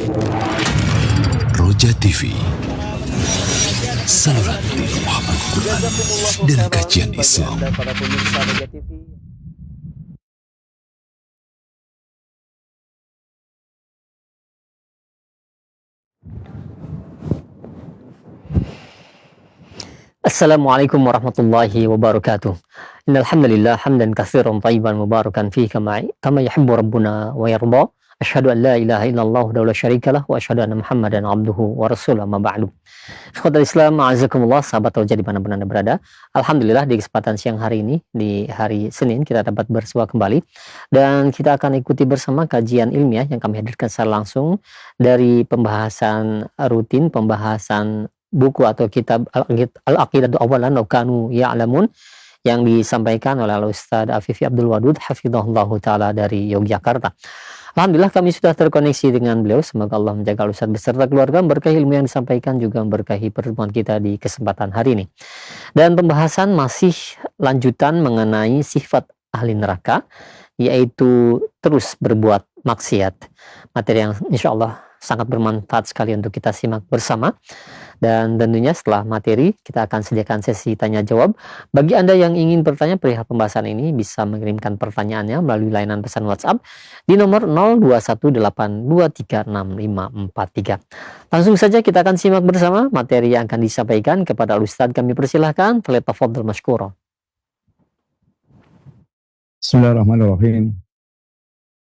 Roja TV, saluran tiruah Al-Quran dan kajian Islam. Para pemirsa Roja TV. Assalamualaikum warahmatullahi wabarakatuh. Innal hamdalillah hamdan katsiran thayyiban mubarakan fihi kama yuhibbu rabbuna wa yarda. Asyhadu an la ilaha illallah wa la syarikalah wa asyhadu anna Muhammadan abduhu wa rasuluh ma ba'du. Ikhwatal Islam, a'azakumullah, sahabat Roja dimanapun Anda berada. Alhamdulillah di kesempatan siang hari ini, di hari Senin, kita dapat bersua kembali dan kita akan ikuti bersama kajian ilmiah yang kami hadirkan secara langsung dari pembahasan rutin, pembahasan buku atau kitab Al-Aqidatu Awalan wa Kanu Ya'lamun yang disampaikan oleh Al-Ustaz Afifi Abdul Wadud hafizahullahu taala dari Yogyakarta. Alhamdulillah kami sudah terkoneksi dengan beliau. Semoga Allah menjaga Ustaz beserta keluarga, memberkahi ilmu yang disampaikan, juga memberkahi pertemuan kita di kesempatan hari ini. Dan pembahasan masih lanjutan mengenai sifat ahli neraka, yaitu terus berbuat maksiat. Materi yang insya Allah sangat bermanfaat sekali untuk kita simak bersama. Dan tentunya setelah materi kita akan sediakan sesi tanya jawab. Bagi Anda yang ingin bertanya perihal pembahasan ini bisa mengirimkan pertanyaannya melalui layanan pesan WhatsApp di nomor 0218236543. Langsung saja kita akan simak bersama materi yang akan disampaikan kepada Ustadz. Kami persilahkan, falyatafaddal mashkura. Bismillahirrahmanirrahim.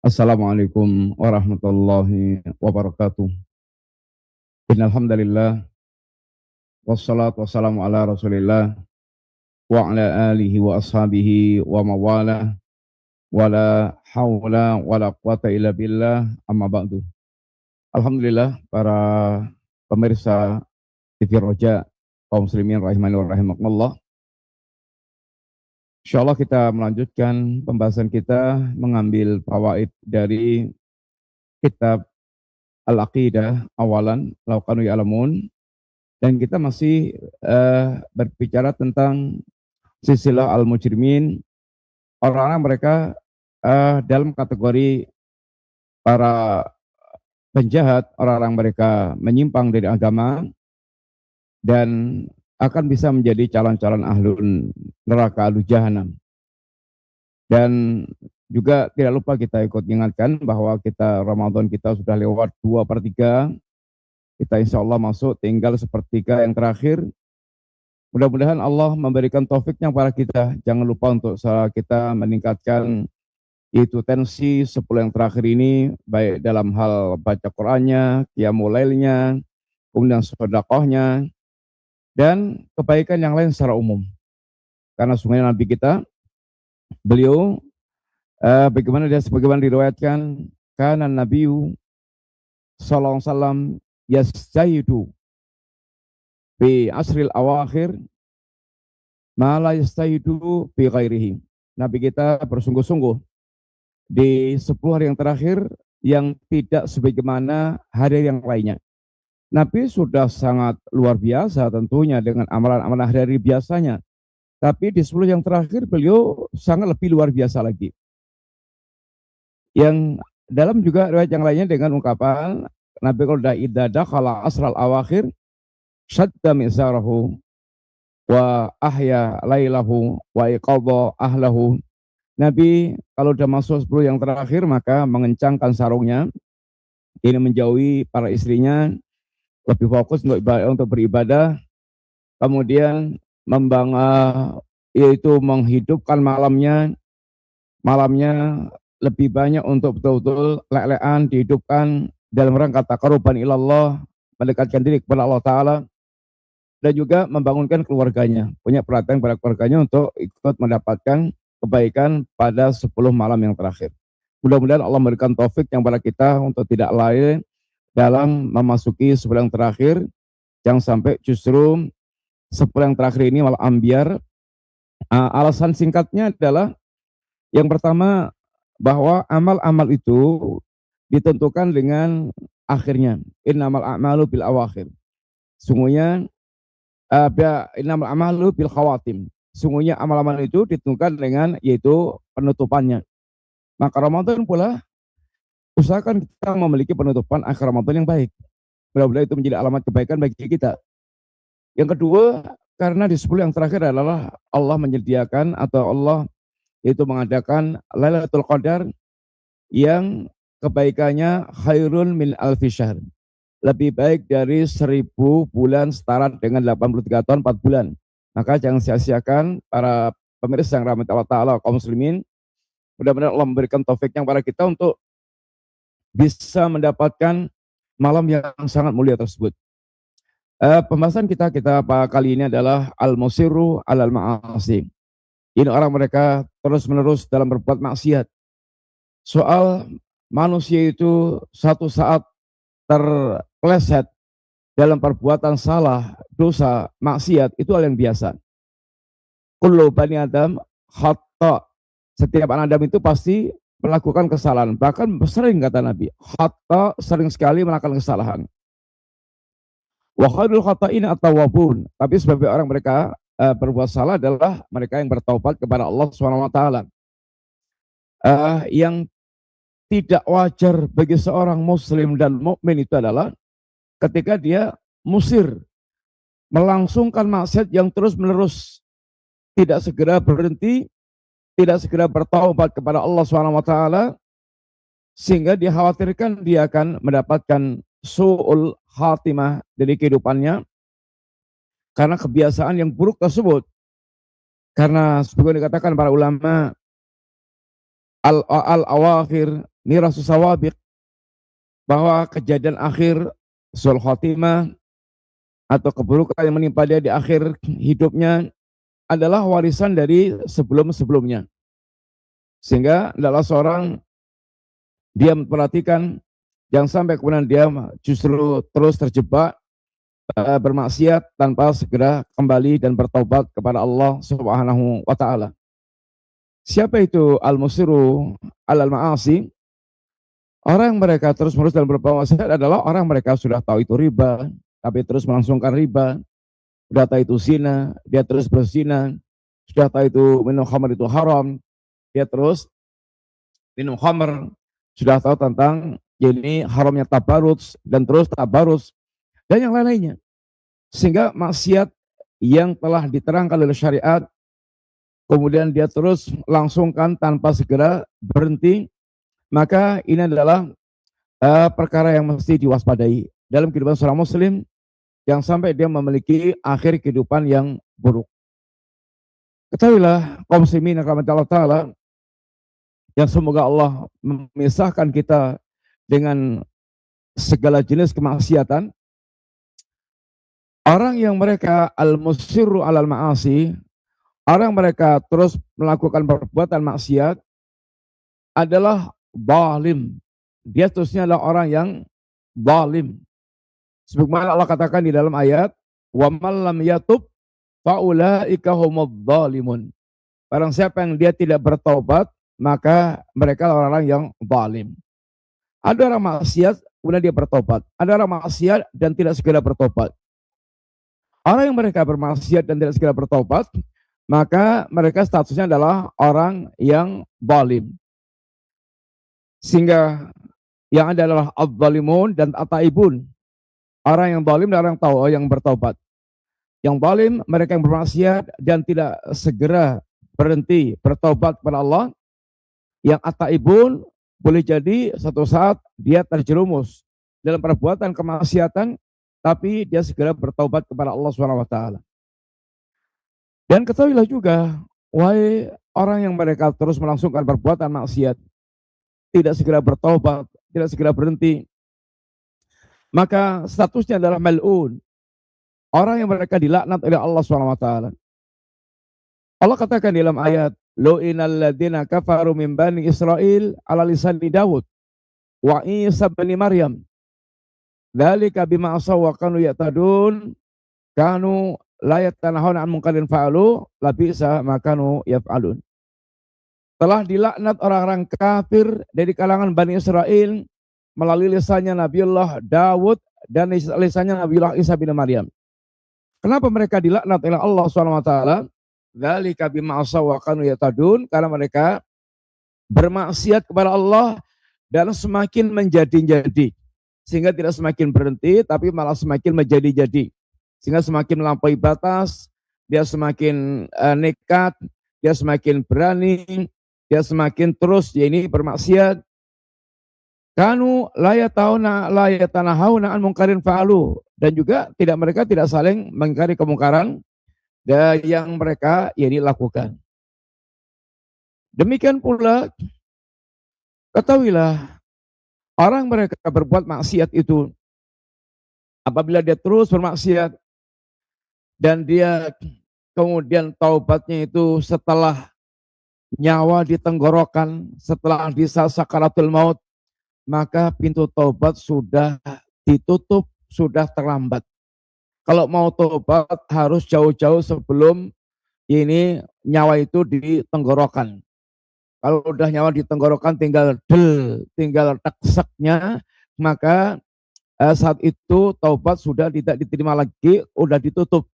Assalamualaikum warahmatullahi wabarakatuh. Innal hamdalillah wassalatu wassalamu ala Rasulillah wa ala alihi wa ashabihi wa mawala wala haula wala quwata illa billah, amma ba'du. Alhamdulillah para pemirsa TV Roja, kaum muslimin rahimani wa rahimakumullah. Insyaallah kita melanjutkan pembahasan kita mengambil fawaid dari kitab Al-Aqidah Awalan wa Kanu Ya'lamun. Dan kita masih berbicara tentang silsilah al-mujrimin, orang-orang mereka dalam kategori para penjahat, orang-orang mereka menyimpang dari agama dan akan bisa menjadi calon-calon ahlun neraka, ahlu jahanam. Dan juga tidak lupa kita ikut ingatkan bahwa Ramadan kita sudah lewat 2/3. Kita insya Allah masuk tinggal sepertiga yang terakhir. Mudah-mudahan Allah memberikan taufiknya kepada kita. Jangan lupa untuk kita meningkatkan itu tensi 10 yang terakhir ini, baik dalam hal baca Qur'annya, qiyamul lailnya, kemudian sedekahnya, dan kebaikan yang lain secara umum. Karena sungguhnya Nabi kita, beliau, bagaimana diriwayatkan, kana Nabiyu sallallahu alaihi wasallam yastahidu bi asril awakhir ma la yastahidu bi ghairihi. Nabi kita bersungguh-sungguh di 10 hari yang terakhir yang tidak sebagaimana hari yang lainnya. Nabi sudah sangat luar biasa tentunya dengan amalan-amalan hari biasanya. Tapi di 10 yang terakhir beliau sangat lebih luar biasa lagi. Yang dalam juga riwayat yang lainnya dengan ungkapan Nabi kalau idza dakhala asral awakhir syadda mizarahu wa ahya lailahu wa iqadha ahlahu. Nabi kalau sudah masuk 10 yang terakhir maka mengencangkan sarungnya, ini menjauhi para istrinya, lebih fokus untuk beribadah, kemudian yaitu menghidupkan malamnya lebih banyak untuk betul-betul lelean dihidupkan dalam rangka taqarruban ilallah, mendekatkan diri kepada Allah Ta'ala, dan juga membangunkan keluarganya, punya perhatian pada keluarganya untuk ikut mendapatkan kebaikan pada 10 malam yang terakhir. Mudah-mudahan Allah memberikan taufik yang pada kita untuk tidak lalai dalam memasuki 10 yang terakhir, jangan sampai justru 10 yang terakhir ini malah ambiar. Alasan singkatnya adalah yang pertama, bahwa amal-amal itu ditentukan dengan akhirnya. Innamal a'malu bil awakhir. Sungguhnya innamal a'malu bil khawatim. Sungguhnya amal-amal itu ditentukan dengan yaitu penutupannya. Maka Ramadan pula usahakan kita memiliki penutupan akhir Ramadan yang baik. Mudah-mudahan itu menjadi alamat kebaikan bagi kita. Yang kedua, karena di 10 yang terakhir adalah Allah menyediakan atau Allah itu mengadakan Lailatul Qadar yang kebaikannya khairun min alfi syahr. Lebih baik dari 1000 bulan setara dengan 83 tahun 4 bulan. Maka jangan sia-siakan para pemirsa yang rahmat Allah Ta'ala, kaum muslimin. Mudah-mudahan Allah memberikan taufiknya kepada kita untuk bisa mendapatkan malam yang sangat mulia tersebut. Pembahasan kita kali ini adalah al-musirru alal ma'asi. Ini orang mereka terus-menerus dalam berbuat maksiat. Soal manusia itu satu saat terpeleset dalam perbuatan salah, dosa, maksiat, itu hal yang biasa. Kullu bani Adam khata. Setiap anak Adam itu pasti melakukan kesalahan. Bahkan sering kata Nabi, khata, sering sekali melakukan kesalahan. Wa khairul khata'in at-tawwabun. Tapi sebagai orang mereka berbuat salah adalah mereka yang bertaubat kepada Allah SWT. Yang tidak wajar bagi seorang muslim dan mukmin itu adalah ketika dia musir, melangsungkan maksiat yang terus-menerus, tidak segera berhenti, tidak segera bertaubat kepada Allah SWT, sehingga dikhawatirkan dia akan mendapatkan su'ul khatimah dari kehidupannya karena kebiasaan yang buruk tersebut. Karena seperti dikatakan para ulama, al-awakhir mirasus sawabiq, bahwa kejadian akhir su'ul khatimah atau keburukan yang menimpa dia di akhir hidupnya adalah warisan dari sebelum-sebelumnya. Sehingga adalah seorang dia memperhatikan jangan sampai kemudian dia justru terus terjebak bermaksiat tanpa segera kembali dan bertaubat kepada Allah Subhanahu wa taala. Siapa itu al-musiru alal ma'asi? Orang yang mereka terus-menerus dalam berbuat maksiat adalah orang mereka sudah tahu itu riba, tapi terus melangsungkan riba. Sudah tahu itu zina, dia terus berzina. Sudah tahu itu minum khamr itu haram, dia terus minum khamr. Sudah tahu tentang ini haramnya tabarruj dan terus tabarruj dan yang lain-lainnya. Sehingga maksiat yang telah diterangkan oleh syariat kemudian dia terus langsungkan tanpa segera berhenti, maka ini adalah perkara yang mesti diwaspadai dalam kehidupan seorang muslim, yang sampai dia memiliki akhir kehidupan yang buruk. Ketahuilah kaum muslimin yang rahmat Allah Ta'ala, yang semoga Allah memisahkan kita dengan segala jenis kemaksiatan. Orang yang mereka al-musirru alal ma'asi, orang mereka terus melakukan perbuatan maksiat adalah zalim. Dia terusnya adalah orang yang zalim. Sebagaimana Allah katakan di dalam ayat, wa man lam yatub fa ulaika humudz zalimun. Barang siapa yang dia tidak bertobat, maka mereka orang-orang yang zalim. Ada orang maksiat kemudian dia bertobat, ada orang maksiat dan tidak segera bertobat. Orang yang mereka bermaksiat dan tidak segera bertobat, maka mereka statusnya adalah orang yang zalim. Sehingga yang ada adalah adz-zalimun dan at-taibun. Orang yang zalim dan orang tahu yang bertobat. Yang zalim mereka yang bermaksiat dan tidak segera berhenti bertobat kepada Allah. Yang at-taibun boleh jadi satu saat dia terjerumus dalam perbuatan kemaksiatan, tapi dia segera bertaubat kepada Allah SWT. Dan ketahuilah juga, wahai orang yang mereka terus melangsungkan perbuatan maksiat, tidak segera bertaubat, tidak segera berhenti, maka statusnya adalah mal'un. Orang yang mereka dilaknat oleh Allah SWT. Allah katakan dalam ayat, lu'inal ladzina kafaru min bani Israil ala lisani Dawud wa Isa bin Maryam. Dzalika bima asaw wa kanu ya'tadun kanu la yatanahuna an munkarin fa'alu labisa ma kanu yaf'alun. Telah dilaknat orang-orang kafir dari kalangan Bani Israel melalui lisannya Nabiullah Dawud dan lisannya Nabiullah Isa bin Maryam. Kenapa mereka dilaknat oleh Allah SWT? Dzalika bima asaw wa kanu ya'tadun, karena mereka bermaksiat kepada Allah dan semakin menjadi-jadi. Sehingga tidak semakin berhenti, tapi malah semakin menjadi-jadi. Sehingga semakin melampaui batas, dia semakin nekat, dia semakin berani, dia semakin terus ya ini bermaksiat. Kanu la yatanahawna an mungkarin fa'alu, dan juga mereka tidak saling mengingkari kemungkaran yang mereka ini lakukan. Demikian pula ketahuilah orang mereka berbuat maksiat itu, apabila dia terus bermaksiat dan dia kemudian taubatnya itu setelah nyawa di tenggorokan, setelah di sakaratul maut, maka pintu taubat sudah ditutup, sudah terlambat. Kalau mau taubat harus jauh-jauh sebelum ini nyawa itu di tenggorokan. Kalau udah nyawa di tenggorokan tinggal tekseknya, maka saat itu taubat sudah tidak diterima lagi, sudah ditutup.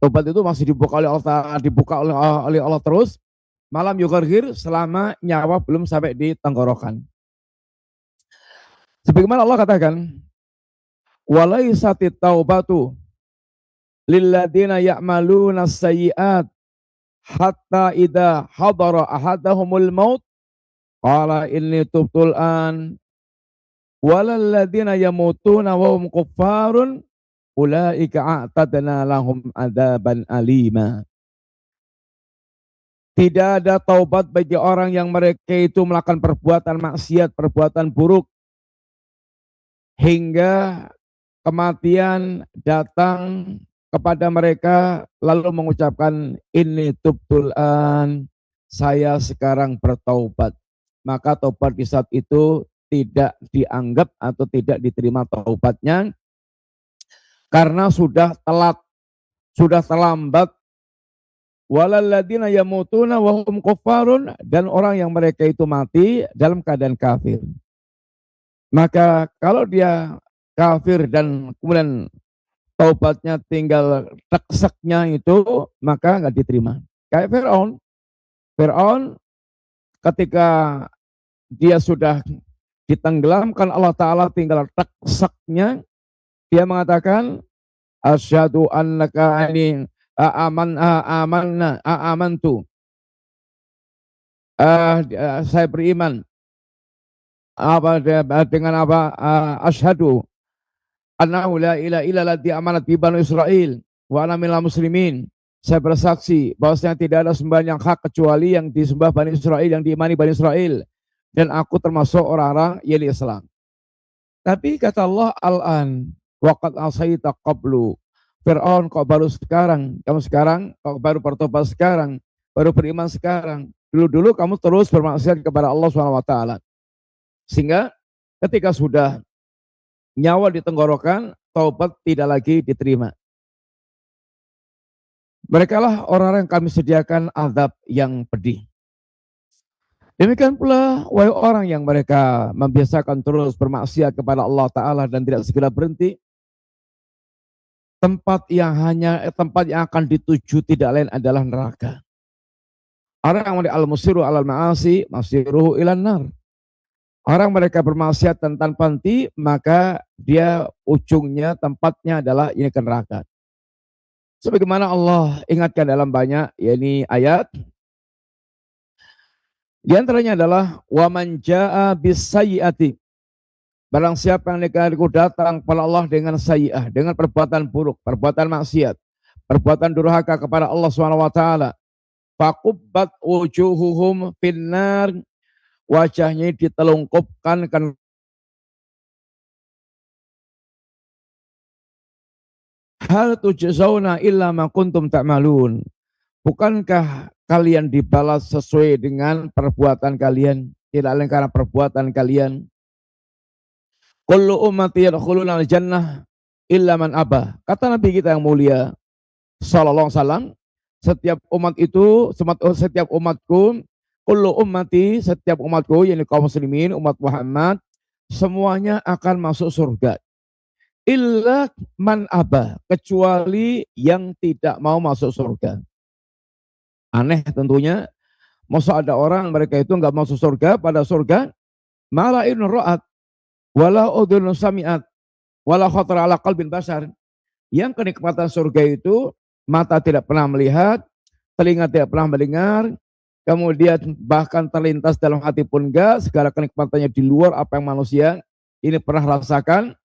Taubat itu masih dibuka oleh Allah terus, malam yughargir selama nyawa belum sampai di tenggorokan. Sebagaimana Allah katakan, walaisatit taubatu lilladzina ya'maluna sayyi'at hatta idza hadara ahadahumul maut qala inni tubtul an walal ladzina yamutuna wa hum kuffarun ulaika a'tadna lahum adzaban alima. Tidak ada taubat bagi orang yang mereka itu melakukan perbuatan maksiat, perbuatan buruk hingga kematian datang kepada mereka lalu mengucapkan inni tubtul an, saya sekarang bertaubat. Maka taubat di saat itu tidak dianggap atau tidak diterima taubatnya karena sudah telat, sudah terlambat. Walalladzina yamutuna wa hum kuffarun, dan orang yang mereka itu mati dalam keadaan kafir. Maka kalau dia kafir dan kemudian taubatnya tinggal tekseknya itu, maka nggak diterima. Kayak Fir'aun ketika dia sudah ditenggelamkan Allah Ta'ala tinggal tekseknya, dia mengatakan asyhadu annaka ini amantu, saya beriman dengan asyhadu annahu la ilaha illallah amanat bi bani Israil wa ana minal muslimin. Saya bersaksi bahwasanya tidak ada sembahan yang hak kecuali yang disembah Bani Israil, yang diimani Bani Israil, dan aku termasuk orang-orang yang Islam. Tapi kata Allah, al-an waqad asaita qablu. Fir'aun, kok baru sekarang, kamu sekarang kok baru bertobat sekarang, baru beriman sekarang. Dulu-dulu kamu terus bermaksiat kepada Allah SWT. Sehingga ketika sudah nyawa di tenggorokan, taubat tidak lagi diterima. Mereka lah orang-orang yang kami sediakan azab yang pedih. Demikian pula wahai orang yang mereka membiasakan terus bermaksiat kepada Allah Ta'ala dan tidak segera berhenti, tempat yang akan dituju tidak lain adalah neraka. Orang yang al-musiru alal ma'asi masiruhu ilan nar. Orang mereka bermaksiat dan tanpa henti, maka dia ujungnya tempatnya adalah ini ke neraka. Sebagaimana Allah ingatkan dalam banyak yakni ayat. Di antaranya adalah wa man jaa bis-sayyi'ati. Barang siapa yang datang kepada Allah dengan sayyi'ah, dengan perbuatan buruk, perbuatan maksiat, perbuatan durhaka kepada Allah SWT, faqubbat wujuhuhum finnar, wajahnya ditelungkupkan ke hal tujzauna illa ma kuntum ta'malun. Bukankah kalian dibalas sesuai dengan perbuatan kalian, tidak lain karena perbuatan kalian. Kullu ummati yadkhuluna al-jannah illa man aba. Kata Nabi kita yang mulia sallallahu alaihi wasallam, setiap umatku, kullu ummati, setiap umatku, yakni kaum muslimin, umat Muhammad, semuanya akan masuk surga. Illa man aba, kecuali yang tidak mau masuk surga. Aneh tentunya, masa ada orang mereka itu nggak masuk surga, pada surga ma la ayunun ra'at wala udhunun sami'at wala khatara ala qalbin bashar. Yang kenikmatan surga itu mata tidak pernah melihat, telinga tidak pernah mendengar, kemudian bahkan terlintas dalam hati pun enggak, segala kenikmatannya di luar apa yang manusia ini pernah rasakan.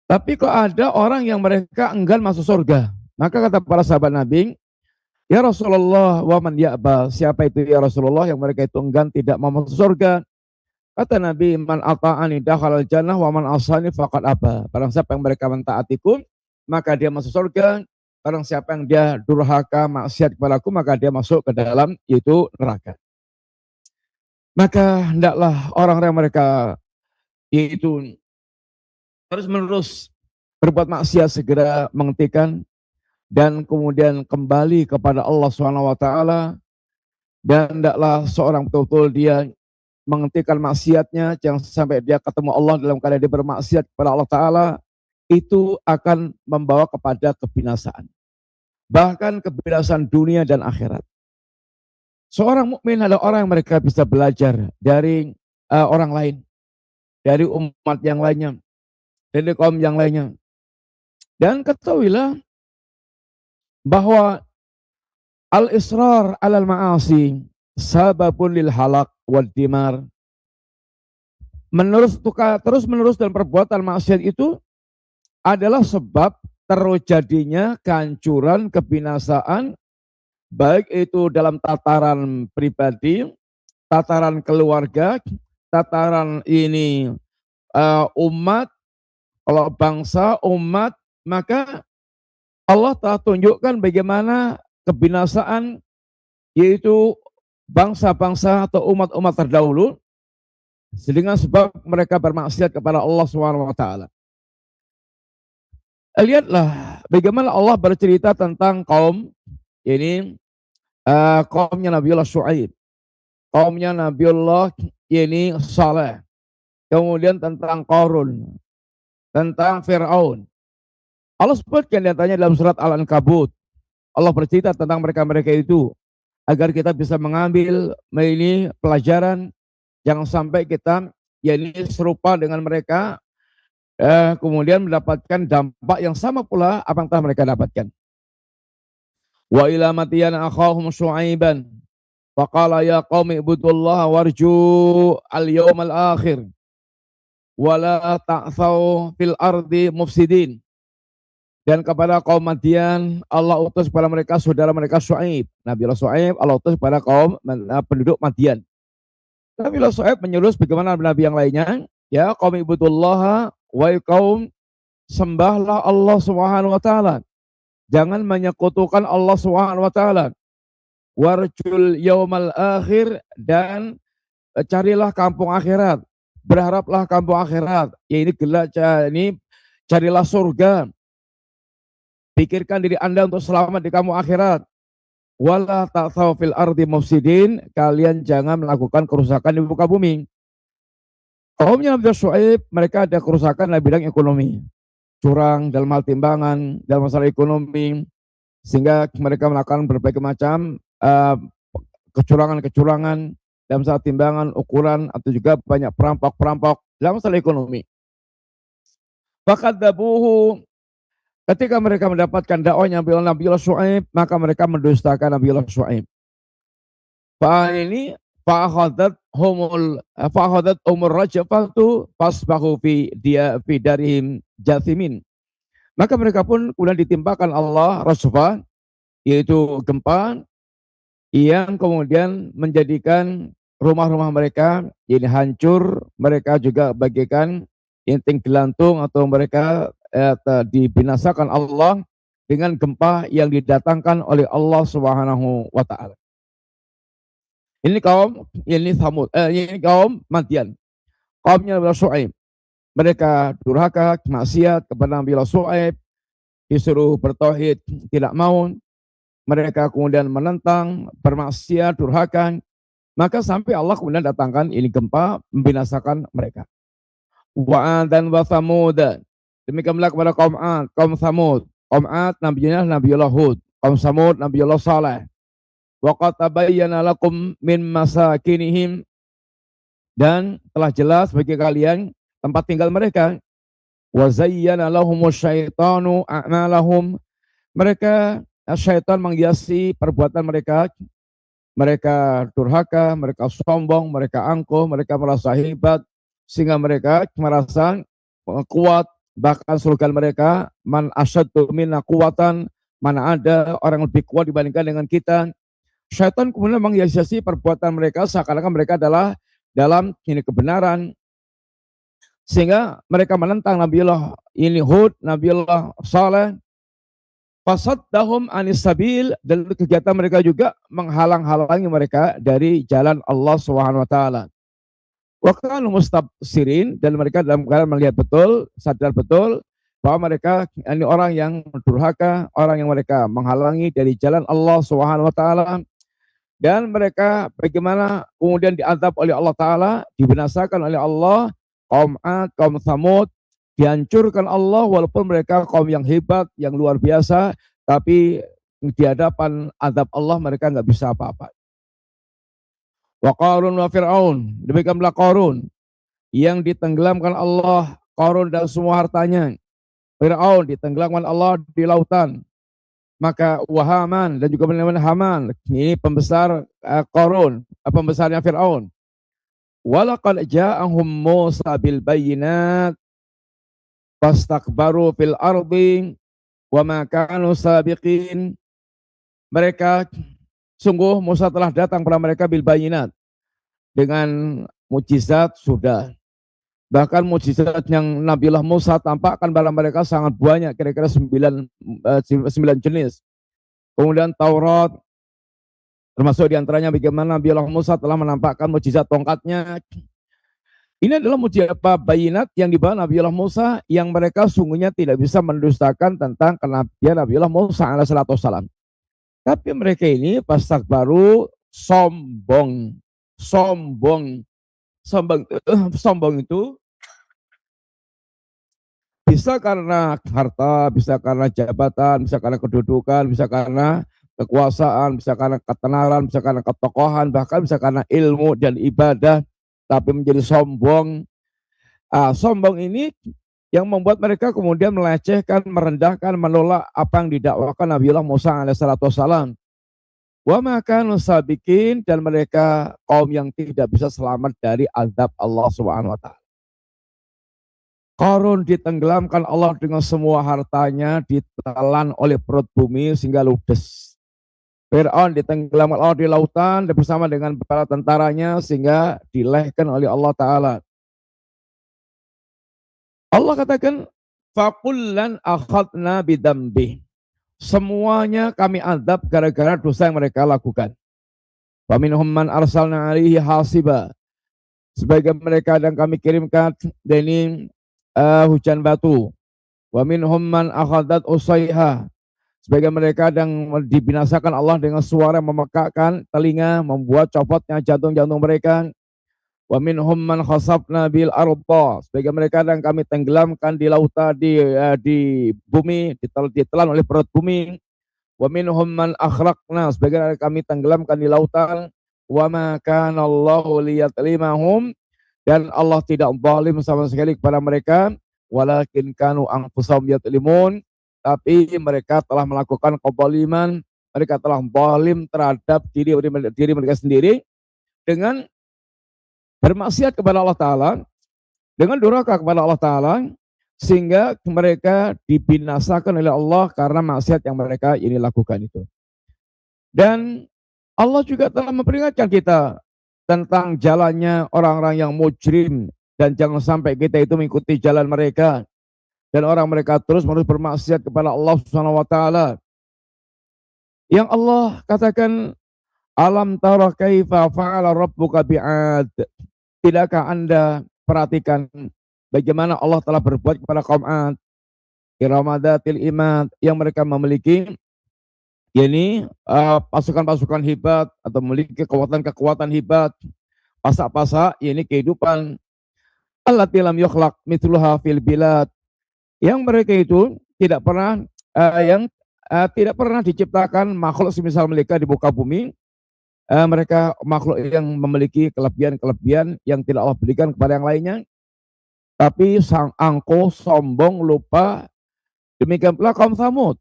Tapi kok ada orang yang mereka enggan masuk surga. Maka kata para sahabat Nabi, ya Rasulullah, wa man ya'ba, siapa itu ya Rasulullah yang mereka itu enggan tidak mau masuk surga? Kata Nabi, man ata'ani dakhalal jannah wa man asani faqad aba. Barang siapa yang mereka mentaatiku, maka dia masuk surga. Barang siapa yang dia durhaka, maksiat kepadaku, maka dia masuk ke dalam itu neraka. Maka hendaklah orang-orang mereka itu terus menerus berbuat maksiat segera menghentikan dan kemudian kembali kepada Allah SWT, dan hendaklah seorang betul-betul dia menghentikan maksiatnya, jangan sampai dia ketemu Allah dalam keadaan dia bermaksiat kepada Allah Ta'ala, itu akan membawa kepada kebinasaan. Bahkan kebinasaan dunia dan akhirat. Seorang mukmin adalah orang yang mereka bisa belajar dari orang lain, dari umat yang lainnya, dari kaum yang lainnya. Dan ketahuilah bahwa al-israr alal ma'asi sababun lil halak wad dimar. Terus menerus dalam perbuatan maksiat itu adalah sebab terjadinya kehancuran, kebinasaan, baik itu dalam tataran pribadi, tataran keluarga, tataran ini umat, kalau bangsa, umat, maka Allah telah tunjukkan bagaimana kebinasaan yaitu bangsa-bangsa atau umat-umat terdahulu dengan sebab mereka bermaksiat kepada Allah SWT. Lihatlah bagaimana Allah bercerita tentang kaum ini, kaumnya Nabiullah Syuaib, kaumnya Nabiullah ini Saleh, kemudian tentang Qarun, tentang Fir'aun. Allah sebutkan nyatanya dalam surat Al-Ankabut. Allah bercerita tentang mereka-mereka itu agar kita bisa mengambil ini pelajaran, jangan sampai kita ini serupa dengan mereka, kemudian mendapatkan dampak yang sama pula apa yang telah mereka dapatkan. Wa ila madiyan akhahum Syuaiban wa qala ya qaumi ibudullaha warju al-yawmal akhir wa la ta'thaw fil ardi mufsidin. Dan kepada kaum Madian Allah utus kepada mereka saudara mereka Syuaib. Nabiullah Syuaib Allah utus kepada kaum penduduk Madian. Nabiullah Syuaib menyuruh bagaimana nabi yang lainnya, ya qaum ibudullaha, wahai kaum sembahlah Allah Subhanahu wa taala. Jangan menyekutukan Allah Subhanahu wa taala. Warjul yaumal akhir, dan carilah kampung akhirat. Berharaplah kampung akhirat. Ya ini gelak, ini carilah surga. Pikirkan diri Anda untuk selamat di kampung akhirat. Wala ta'thaw fil ardi mufsidin, kalian jangan melakukan kerusakan di muka bumi. Kaumnya Nabi Syuaib, mereka ada kerusakan dalam bidang ekonomi. Curang dalam hal timbangan, dalam masalah ekonomi, sehingga mereka melakukan berbagai macam kecurangan-kecurangan dalam masalah timbangan, ukuran, atau juga banyak perampok-perampok dalam masalah ekonomi. Fakadzabuhu, ketika mereka mendapatkan dakwahnya Nabiullah Syuaib, maka mereka mendustakan Nabiullah Syuaib. Fa'akhadat umur rajafatu fasbahu fi darihim jathimin. Maka mereka pun kemudian ditimpakan Allah rajfah, yaitu gempa yang kemudian menjadikan rumah-rumah mereka ini hancur, mereka juga bagaikan inting gelantung, atau mereka dibinasakan Allah dengan gempa yang didatangkan oleh Allah Subhanahu wa taala. Ini kaum ini kaum Madian. Kaumnya Nabi Syuaib. Mereka durhaka, maksiat kepada Nabi Syuaib, disuruh bertauhid tidak mau. Mereka kemudian menentang, bermaksiat, durhaka. Maka sampai Allah kemudian datangkan ini gempa membinasakan mereka. Wa dan wa Thamud. Demikianlah kepada kaum Ad, kaum Thamud. Kaum Ad Nabiullah Hud, kaum Thamud Nabiullah Saleh. Wa qad tabayyana lakum min masakinihim, dan telah jelas bagi kalian tempat tinggal mereka. Wa zayyana lahumus syaitanu a'malahum. Mereka syaitan menghiasi perbuatan mereka. Mereka durhaka, mereka sombong, mereka angkuh, mereka merasa hebat, sehingga mereka merasa kuat. Bahkan slogan mereka, man asyaddu minna quwatan, mana ada orang lebih kuat dibandingkan dengan kita. Syaitan kemudian menghiasi perbuatan mereka seakan-akan mereka adalah dalam ini kebenaran, sehingga mereka menentang Nabiullah ini Hud, Nabiullah Saleh. Fasaddahum anis sabil, dan kegiatan mereka juga menghalang-halangi mereka dari jalan Allah Subhanahu wa taala. Wa kanu mustabsirin, dan mereka dalam keadaan melihat betul, sadar betul bahwa mereka ini orang yang durhaka, orang yang mereka menghalangi dari jalan Allah Subhanahu wa taala, dan mereka bagaimana kemudian diazab oleh Allah taala, dibinasakan oleh Allah kaum Ad, kaum Tsamud, dihancurkan Allah walaupun mereka kaum yang hebat, yang luar biasa, tapi di hadapan azab Allah mereka nggak bisa apa-apa. Wa Qarun wa Fir'aun, demikianlah Qarun yang ditenggelamkan Allah, Qarun dan semua hartanya. Fir'aun ditenggelamkan Allah di lautan. Maka Haman dan juga Haman, ini pembesar Qarun, pembesarnya Fir'aun. Walaqad ja'ahum Musa bil bayyinat fastakbaru fil ardi wa ma kanu sabiqin. Mereka sungguh Musa telah datang kepada mereka bil bayyinat, dengan mukjizat sudah. Bahkan mukjizat yang Nabiullah Musa tampakkan pada mereka sangat banyak, kira-kira 9 jenis. Kemudian Taurat, termasuk diantaranya bagaimana Nabiullah Musa telah menampakkan mukjizat tongkatnya. Ini adalah mukjizat bayinat yang dibawa Nabiullah Musa, yang mereka sungguhnya tidak bisa mendustakan tentang kenabian Nabiullah Musa alaihissalam. Tapi mereka ini baru sombong. Sombong itu bisa karena harta, bisa karena jabatan, bisa karena kedudukan, bisa karena kekuasaan, bisa karena ketenaran, bisa karena ketokohan, bahkan bisa karena ilmu dan ibadah, tapi menjadi sombong. Sombong ini yang membuat mereka kemudian melecehkan, merendahkan, menolak apa yang didakwakan Nabiullah Musa alaihissalam. Wa makanu sabiqin, dan mereka kaum yang tidak bisa selamat dari azab Allah Subhanahu wa taala. Qarun ditenggelamkan Allah dengan semua hartanya, ditelan oleh perut bumi sehingga ludes. Fir'aun ditenggelamkan Allah di lautan bersama dengan para tentaranya sehingga dilehkan oleh Allah taala. Allah katakan, faqullan akhadna bidambih. Semuanya kami azab gara-gara dosa yang mereka lakukan. Wa minhum man arsalna alaihi hasiba. Sebagian mereka yang kami kirimkan dari hujan batu. Wa minhum man akhadat usaiha. Sebagian mereka yang dibinasakan Allah dengan suara memekakkan telinga, membuat copotnya jantung-jantung mereka. Wa minhum man khasafna bil arda. Sebagian mereka yang kami tenggelamkan di lautan, di bumi, ditelan oleh perut bumi. Wa minhum man akhraqna. Sebagian kami tenggelamkan di lautan. Wa ma kana Allahu liyatlimahum, dan Allah tidak zalim sama sekali kepada mereka. Walakin kanu anfusahum yatlimun, tapi mereka telah melakukan kezaliman, mereka telah zalim terhadap diri mereka sendiri dengan bermaksiat kepada Allah Ta'ala, dengan durhaka kepada Allah Ta'ala, sehingga mereka dibinasakan oleh Allah karena maksiat yang mereka ini lakukan itu. Dan Allah juga telah memperingatkan kita tentang jalannya orang-orang yang mujrim, dan jangan sampai kita itu mengikuti jalan mereka, dan orang mereka terus menerus bermaksiat kepada Allah Subhanahu wa taala. Yang Allah katakan, alam tara kaifa fa'ala rabbuka bi'ad. Tidakkah Anda perhatikan bagaimana Allah telah berbuat kepada kaum Ad, iramadatil imad, yang mereka memiliki yakni pasukan-pasukan hebat atau memiliki kekuatan-kekuatan hebat, pasak-pasak yakni kehidupan. Allati lam yukhlaq mithluha fil bilad, yang mereka itu tidak pernah tidak pernah diciptakan makhluk semisal mereka di muka bumi. mereka makhluk yang memiliki kelebihan-kelebihan yang tidak Allah berikan kepada yang lainnya, tapi sang angkuh, sombong, lupa. Demikian pula kaum Tsamud.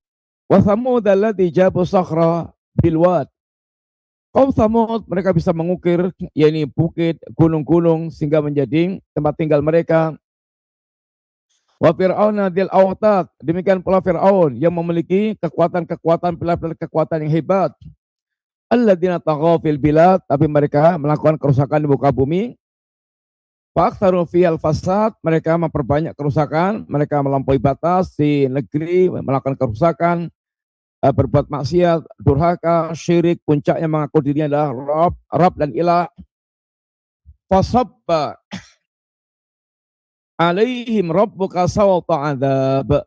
Wa Tsamud alladzii jabu sakhra bil wad. Kaum Tsamud mereka bisa mengukir yakni bukit, gunung-gunung sehingga menjadi tempat tinggal mereka. Wa Fir'auna dzil autad. Demikian pula Fir'aun yang memiliki kekuatan-kekuatan, pilar-pilar kekuatan yang hebat. Alladzina taghaw fil bilad, tapi mereka melakukan kerusakan di muka bumi. Fa'aktsaru fihal fasad, mereka memperbanyak kerusakan, mereka melampaui batas di negeri, melakukan kerusakan, berbuat maksiat, durhaka, syirik, puncaknya mengaku dirinya adalah Rabb dan Ilah. Fasabba alaihim rabbuka sawta adzab.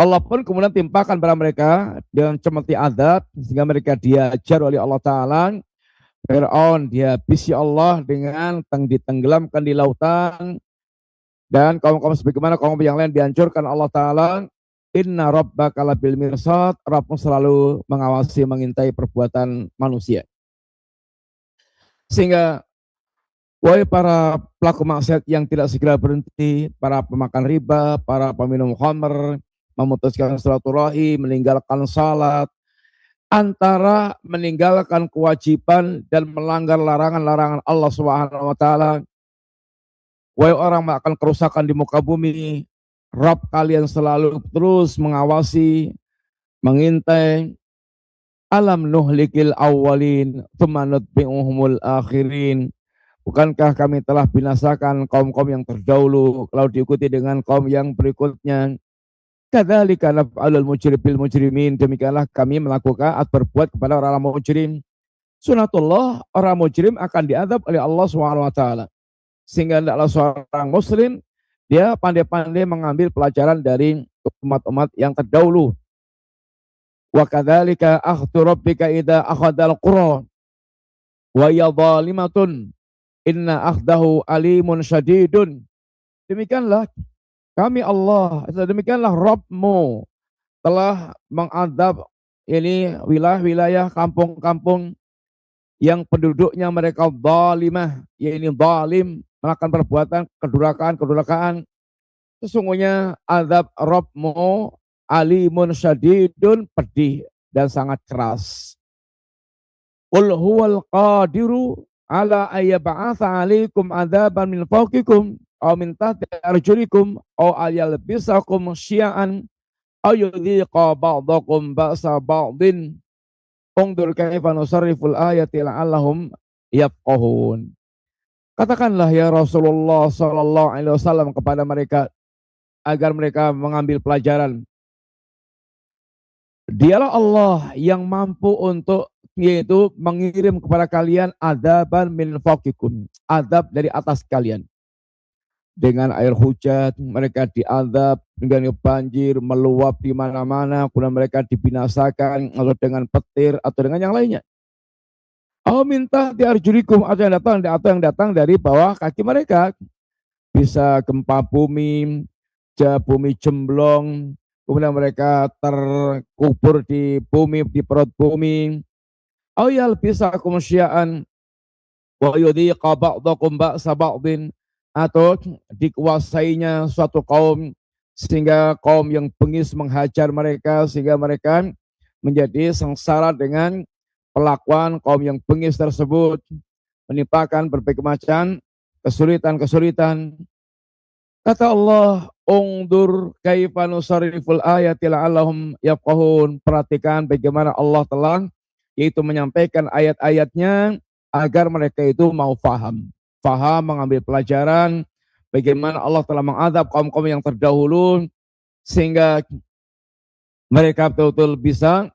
Allah pun kemudian timpakan pada mereka dengan cemeti azab sehingga mereka diajar oleh Allah Ta'ala. Fir'aun dihabisi Allah dengan ditenggelamkan di lautan, dan kaum-kaum sebagaimana kaum yang lain dihancurkan Allah Ta'ala. Inna rabbaka labil mirsad, Rabbmu selalu mengawasi, mengintai perbuatan manusia. Sehingga wahai para pelaku maksiat yang tidak segera berhenti, para pemakan riba, para peminum khamr, memutuskan silaturahim, meninggalkan salat, antara meninggalkan kewajiban dan melanggar larangan-larangan Allah Subhanahu wa taala. Wahai orang melakukan kerusakan di muka bumi, Rabb kalian selalu terus mengawasi, mengintai. Alam nuhlikil awwalin tsumma nutbi'uhumul akhirin. Bukankah kami telah binasakan kaum-kaum yang terdahulu, kalau diikuti dengan kaum yang berikutnya. Kadzalika naf'alul mujribil mujrimin, demikianlah kami melakukan atau berbuat kepada orang-orang mujrim. Sunatullah, orang mujrim akan diadab oleh Allah Subhanahu wa taala. Sehingga hendaklah seorang muslim dia pandai-pandai mengambil pelajaran dari umat-umat yang terdahulu. Wa kadzalika akhdhu rabbika idza akhadhal qura wa hiya zalimatun inna akhdahu alimun syadidun. Demikianlah kami Allah, demikianlah Rabbmu telah mengadab ini wilayah-wilayah kampung-kampung yang penduduknya mereka zalimah, yaitu zalim, melakukan perbuatan kedurhakaan. Sesungguhnya azab Rabbmu alimun syadidun, pedih dan sangat keras. Qul huwal qadiru ala ayyab'atsa 'alaikum adzaban min fawqikum aw min tahti arjulikum aw ayalbisakum syi'an aw yudhiqa ba'dakum ba'sa ba'din. Ungdur kaifa nusarriful ayati la'allahum yafqahun. Katakanlah ya Rasulullah sallallahu alaihi wasallam kepada mereka agar mereka mengambil pelajaran. Dialah Allah yang mampu untuk yaitu mengirim kepada kalian adzaban min fawqikum, azab dari atas kalian. Dengan air hujan mereka diazab, dengan banjir meluap di mana-mana, kemudian mereka dibinasakan atau dengan petir atau dengan yang lainnya. Oh minta diarjulikum, atau yang datang dari bawah kaki mereka, bisa gempa bumi, bumi jemblong, kemudian mereka terkubur di bumi, di perut bumi. Ayal bisa kumsyaan wa yudhiqa ba'dakum ba'sa ba'din, atau dikuasainya suatu kaum sehingga kaum yang bengis menghajar mereka sehingga mereka menjadi sengsara dengan perlakuan kaum yang bengis tersebut, menimpakan berbagai macam kesulitan. Kata Allah, ungdur kaifa nusarriful ayati la'allahum yafqahun. Perhatikan bagaimana Allah telah yaitu menyampaikan ayat-ayatnya agar mereka itu mau faham, mengambil pelajaran bagaimana Allah telah mengadab kaum-kaum yang terdahulu sehingga mereka betul-betul bisa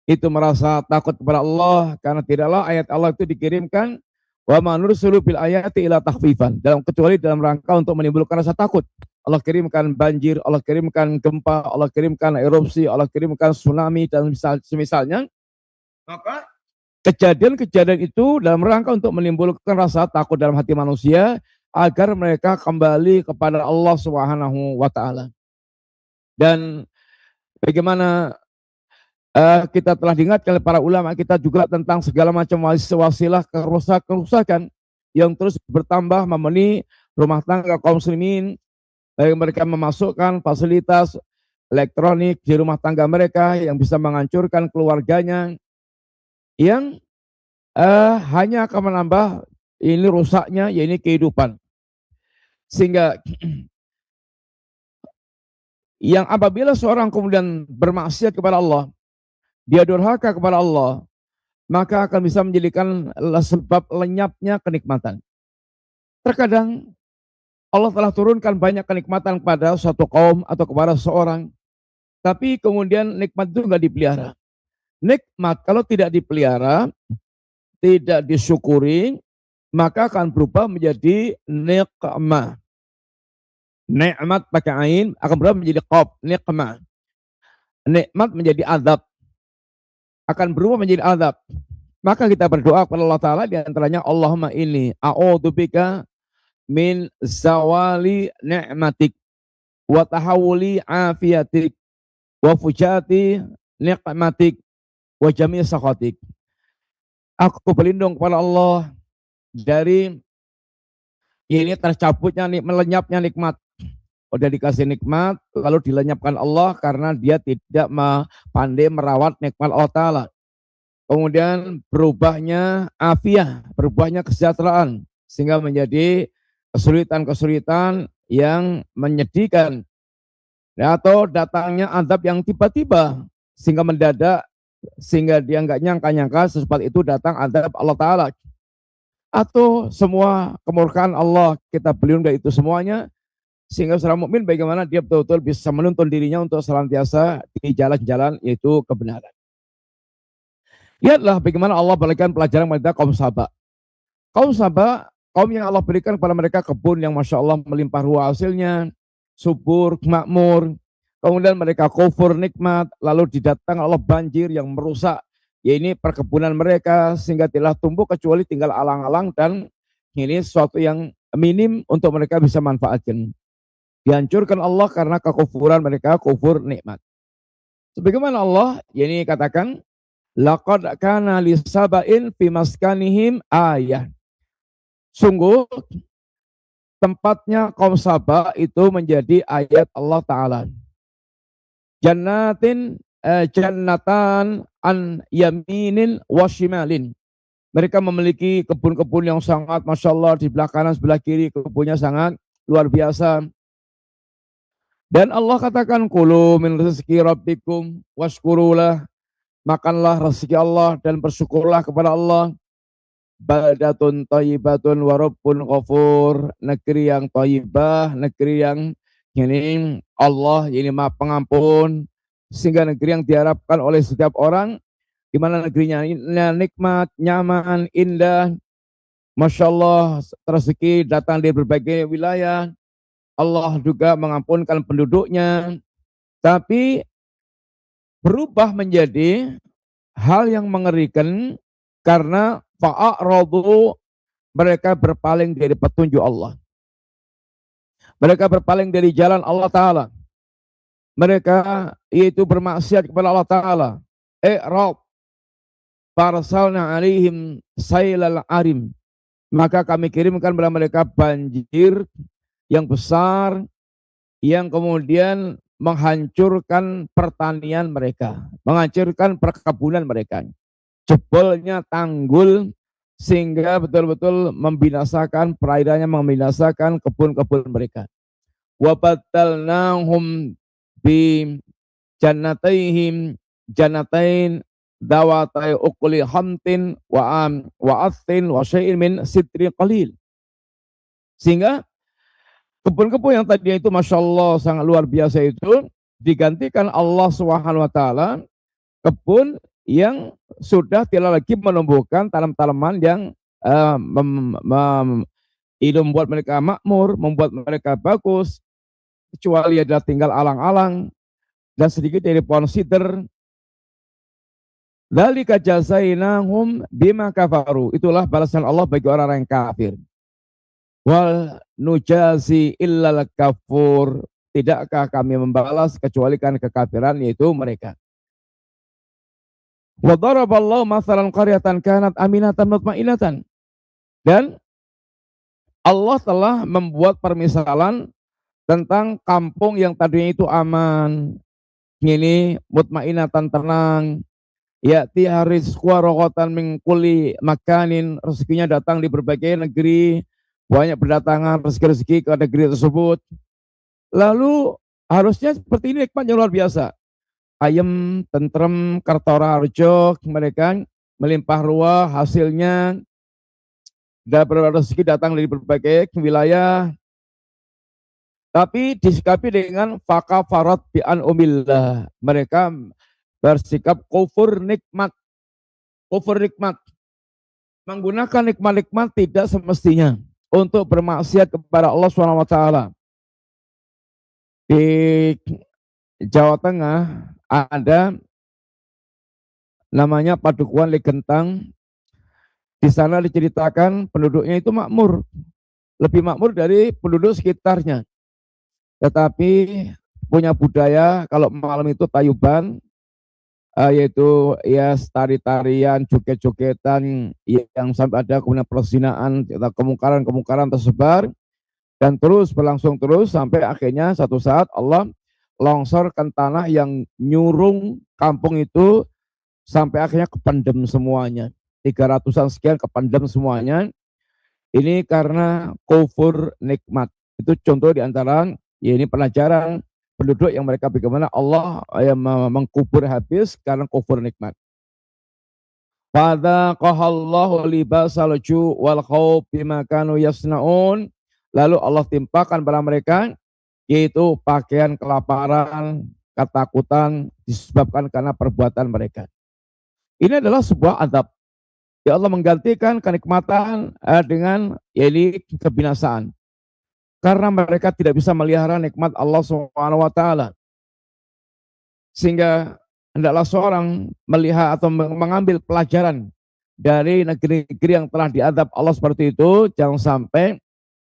itu merasa takut kepada Allah, karena tidaklah ayat Allah itu dikirimkan wa ma nursulu bil ayati ila takhfifan, kecuali dalam rangka untuk menimbulkan rasa takut. Allah kirimkan banjir, Allah kirimkan gempa, Allah kirimkan erupsi, Allah kirimkan tsunami dan semisalnya. Maka kejadian-kejadian itu dalam rangka untuk menimbulkan rasa takut dalam hati manusia agar mereka kembali kepada Allah Subhanahu wa taala. Dan bagaimana Kita telah diingatkan oleh para ulama kita juga tentang segala macam wasilah kerusakan yang terus bertambah memenuhi rumah tangga kaum muslimin, baik mereka memasukkan fasilitas elektronik di rumah tangga mereka yang bisa menghancurkan keluarganya, yang hanya akan menambah ini rusaknya, ya ini kehidupan. Sehingga yang apabila seorang kemudian bermaksiat kepada Allah, dia durhaka kepada Allah, maka akan bisa menjadikan sebab lenyapnya kenikmatan. Terkadang Allah telah turunkan banyak kenikmatan kepada suatu kaum atau kepada seorang, tapi kemudian nikmat itu nggak dipelihara. Nikmat kalau tidak dipelihara, tidak disyukuri, maka akan berubah menjadi nikmah. Nikmat pakai ain akan berubah menjadi qaf, nikmah. Nikmat menjadi azab, akan berubah menjadi azab. Maka kita berdoa kepada Allah Ta'ala, di antaranya Allahumma inni a'udzubika min zawali ni'matik wa tahawuli afiatik wa fujati ni'matik wa jami' sakhatik. Aku berlindung kepada Allah dari ini tercabutnya, melenyapnya nikmat. Udah dikasih nikmat lalu dilenyapkan Allah karena dia tidak pandai merawat nikmat Allah Ta'ala. Kemudian berubahnya afiah, berubahnya kesejahteraan, sehingga menjadi kesulitan-kesulitan yang menyedihkan, atau datangnya azab yang tiba-tiba sehingga mendadak, sehingga dia nggak nyangka-nyangka secepat itu datang azab Allah Ta'ala. Atau semua kemurkaan Allah, kita berlindung dari itu semuanya, sehingga seorang mukmin bagaimana dia betul-betul bisa menuntun dirinya untuk senantiasa di jalan-jalan yaitu kebenaran. Lihatlah bagaimana Allah berikan pelajaran kepada kaum Saba. Kaum Saba, kaum yang Allah berikan kepada mereka kebun yang Masya Allah melimpah ruah hasilnya, subur, makmur. Kemudian mereka kufur nikmat, lalu didatang Allah banjir yang merusak, ya ini perkebunan mereka, sehingga tidak tumbuh kecuali tinggal alang-alang, dan ini sesuatu yang minim untuk mereka bisa manfaatkan. Dihancurkan Allah karena kekufuran mereka, kufur nikmat. Sebagaimana Allah, ya ini katakan, laqad kana lisaba'in fi maskanihim ayah. Sungguh tempatnya kaum Saba itu menjadi ayat Allah Ta'ala. Jannatan an yaminin wa shimalin. Mereka memiliki kebun-kebun yang sangat Masya Allah, di belah kanan sebelah kiri kebunnya sangat luar biasa. Dan Allah katakan kulu min rizki rabbikum washkurulah, makanlah rezeki Allah dan bersyukurlah kepada Allah. Baldatun thayyibatun wa rabbun ghafur, negeri yang thayyibah, negeri yang ini Allah ini Maha Pengampun, sehingga negeri yang diharapkan oleh setiap orang, di mana negerinya nikmat, nyaman, indah. Masya Allah, rezeki datang dari berbagai wilayah. Allah juga mengampunkan penduduknya, tapi berubah menjadi hal yang mengerikan karena fa'a'radu, mereka berpaling dari petunjuk Allah. Mereka berpaling dari jalan Allah Ta'ala. Mereka yaitu bermaksiat kepada Allah Ta'ala. I'rad, farsalna alaihim sailal arim. Maka kami kirimkan kepada mereka banjir yang besar, yang kemudian menghancurkan pertanian mereka, menghancurkan perkebunan mereka. Jebolnya tanggul sehingga betul-betul membinasakan perairannya, membinasakan kebun-kebun mereka. Wa baddalnahum bi jannataihim jannatain dawatai ukuli hamtin wa athin wa syai'in min sidri qalil. Sehingga kebun-kebun yang tadinya itu Masya Allah sangat luar biasa itu digantikan Allah Subhanahu wa Ta'ala kebun yang sudah tidak lagi menumbuhkan tanaman-tanaman yang itu membuat mereka makmur, membuat mereka bagus, kecuali adalah tinggal alang-alang dan sedikit dari pohon sidr. Dzalika jazainahum bima kafaru. Itulah balasan Allah bagi orang-orang yang kafir. Wal nujazi illal kafur. Tidakkah kami membalas kecuali kan kekafiran, yaitu mereka. Wa daraballahu mathalan qaryatan kanat aminatan mutmainatan. Dan Allah telah membuat permisalan tentang kampung yang tadinya itu aman, ini mutmainatan, tenang, ya'ti rizqa rokotan min kulli makanin, rezekinya datang di berbagai negeri, banyak berdatangan rezeki-rezeki ke negeri tersebut. Lalu harusnya seperti ini, nikmat yang luar biasa. Ayem, tentrem, kartora harjo, mereka melimpah ruah, hasilnya dapat rezeki datang dari berbagai wilayah. Tapi disikapi dengan fakafarat bi an'umillah. Mereka bersikap kufur nikmat. Kufur nikmat. Menggunakan nikmat-nikmat tidak semestinya untuk bermaksiat kepada Allah SWT. Di Jawa Tengah ada namanya Padukuhan Legentang. Di sana diceritakan penduduknya itu makmur. Lebih makmur dari penduduk sekitarnya. Tetapi punya budaya kalau malam itu tayuban, yaitu ya tari-tarian, joget-jogetan yang sampai ada kemudian perzinaan, kemungkaran-kemungkaran tersebar dan terus berlangsung terus sampai akhirnya satu saat Allah longsorkan tanah yang nyurung kampung itu sampai akhirnya kependem semuanya. 300-an sekian kependem semuanya. Ini karena kufur nikmat. Itu contoh di antara ya ini pelajaran penduduk yang mereka bagaimana Allah yang mengkubur habis karena kufur nikmat. Fadzaqahallahu libasal ju' wal khauf bima kanu yasnaun. Lalu Allah timpakan pada mereka yaitu pakaian kelaparan, ketakutan disebabkan karena perbuatan mereka. Ini adalah sebuah azab. Ya Allah menggantikan kenikmatan dengan yaitu kebinasaan. Karena mereka tidak bisa melihara nikmat Allah SWT. Sehingga hendaklah seorang melihat atau mengambil pelajaran dari negeri-negeri yang telah diadab Allah seperti itu, jangan sampai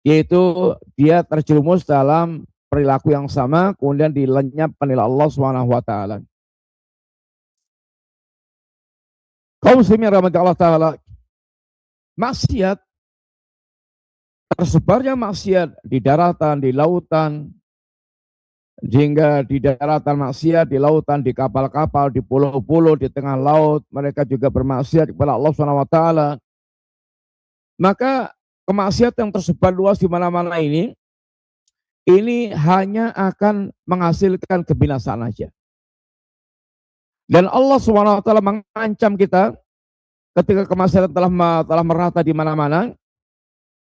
yaitu dia terjerumus dalam perilaku yang sama, kemudian dilenyapkan oleh Allah SWT. Kaum muslimin rahmati Allah Ta'ala, maksiat, tersebarnya maksiat di daratan, di lautan, sehingga di daratan maksiat, di lautan, di kapal-kapal, di pulau-pulau, di tengah laut, mereka juga bermaksiat kepada Allah SWT. Maka kemaksiatan yang tersebar luas di mana-mana ini hanya akan menghasilkan kebinasaan saja. Dan Allah SWT mengancam kita ketika kemaksiatan telah merata di mana-mana,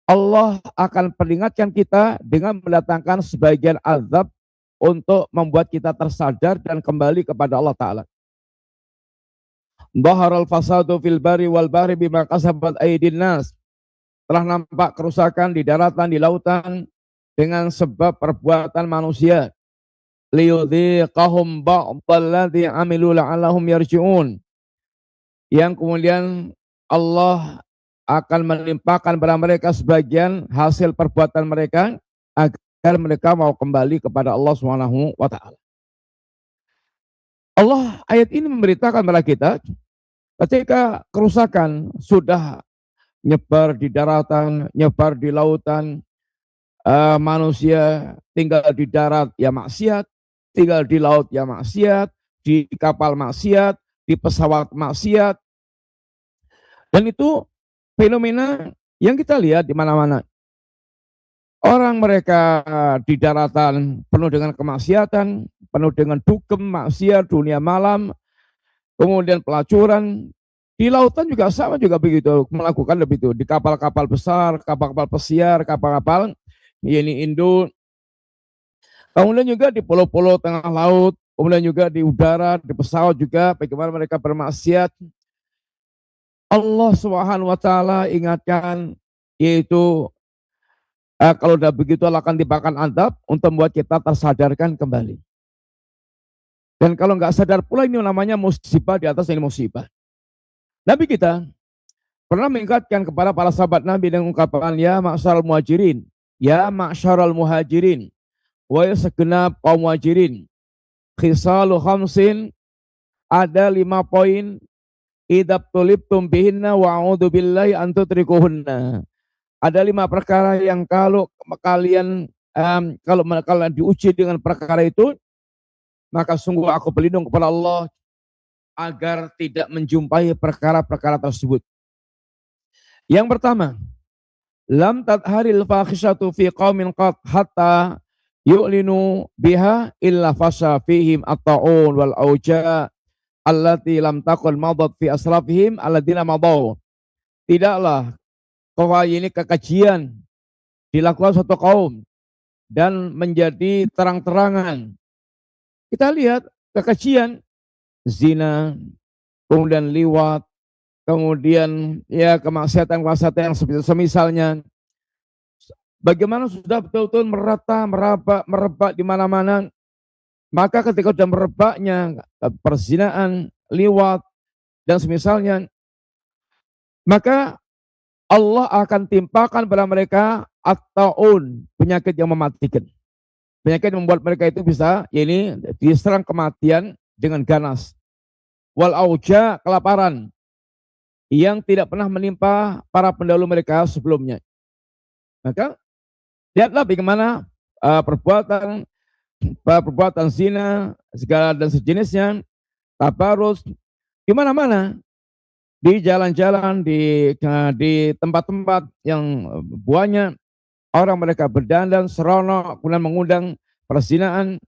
Allah akan peringatkan kita dengan mendatangkan sebagian azab untuk membuat kita tersadar dan kembali kepada Allah Ta'ala. Dhaharal fasadu fil bari wal bahri bima kasabat aydin nas. Telah nampak kerusakan di daratan, di lautan dengan sebab perbuatan manusia. Liyudhiqahum ba'dalladzi amilu la'allahum yarji'un. Yang kemudian Allah akan melimpahkan kepada mereka sebagian hasil perbuatan mereka agar mereka mau kembali kepada Allah Subhanahu wa taala. Allah ayat ini memberitakan kepada kita ketika kerusakan sudah nyebar di daratan, nyebar di lautan, manusia tinggal di darat ya maksiat, tinggal di laut ya maksiat, di kapal maksiat, di pesawat maksiat. Dan itu fenomena yang kita lihat di mana-mana. Orang mereka di daratan penuh dengan kemaksiatan, penuh dengan dugem, maksiat, dunia malam, kemudian pelacuran. Di lautan juga sama juga begitu, melakukan lebih itu. Di kapal-kapal besar, kapal-kapal pesiar, kapal-kapal ini Indo. Kemudian juga di pulau-pulau tengah laut, kemudian juga di udara, di pesawat juga, bagaimana mereka bermaksiat. Allah Subhanahu wa taala ingatkan yaitu kalau sudah begitu Allah akan timpakan azab untuk membuat kita tersadarkan kembali. Dan kalau nggak sadar pula ini namanya musibah di atas ini musibah. Nabi kita pernah mengingatkan kepada para sahabat Nabi dengan ungkapan ya ma'syaral muhajirin, ya ma'syaral muhajirin, wahai segenap kaum muhajirin, khisalu khamsin, ada 5 poin idab tulibtum bihinna wa a'udzu billahi an tutrikuhunna. Ada 5 perkara yang kalau kalian kalau kalian diuji dengan perkara itu, maka sungguh aku berlindung kepada Allah agar tidak menjumpai perkara-perkara tersebut. Yang pertama, lam tadharil fakhishatu fi qaumin qad hatta yu'linu biha illa fasha fihim at-ta'un wal auja allati lam takun madat fi asrafihim alladziina madaw. Tidaklah ini kekejian dilakukan suatu kaum dan menjadi terang-terangan. Kita lihat kekejian, zina, kemudian liwat, kemudian ya kemaksiatan-kemaksiatan yang semisalnya. Bagaimana sudah betul-betul merebak di mana-mana. Maka ketika sudah merebaknya perzinaan, liwat, dan semisalnya, maka Allah akan timpakan pada mereka at-ta'un, penyakit yang mematikan. Penyakit yang membuat mereka itu bisa diserang kematian dengan ganas. Wal auja, kelaparan yang tidak pernah menimpa para pendahulu mereka sebelumnya. Maka lihatlah bagaimana perbuatan zina segala dan sejenisnya, tabarus di mana-mana, di jalan-jalan, di tempat-tempat yang banyak orang mereka berdandan seronok, kemudian mengundang perzinaan,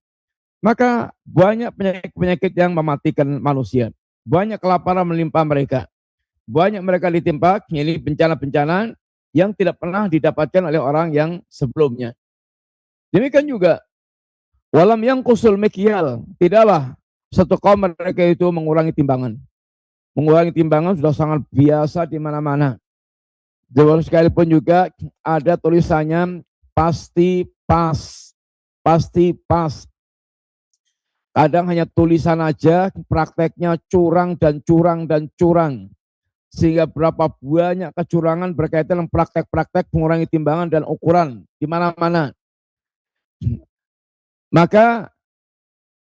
maka banyak penyakit-penyakit yang mematikan manusia. Banyak kelaparan menimpa mereka. Banyak mereka ditimpa bencana-bencana yang tidak pernah didapatkan oleh orang yang sebelumnya. Demikian juga walam yang kusul mekial, tidaklah satu kaum mereka itu mengurangi timbangan. Mengurangi timbangan sudah sangat biasa di mana-mana. Sekalipun juga ada tulisannya pasti pas. Pasti pas. Kadang hanya tulisan aja, prakteknya curang dan curang dan curang. Sehingga berapa banyak kecurangan berkaitan dengan praktek-praktek mengurangi timbangan dan ukuran di mana-mana. Maka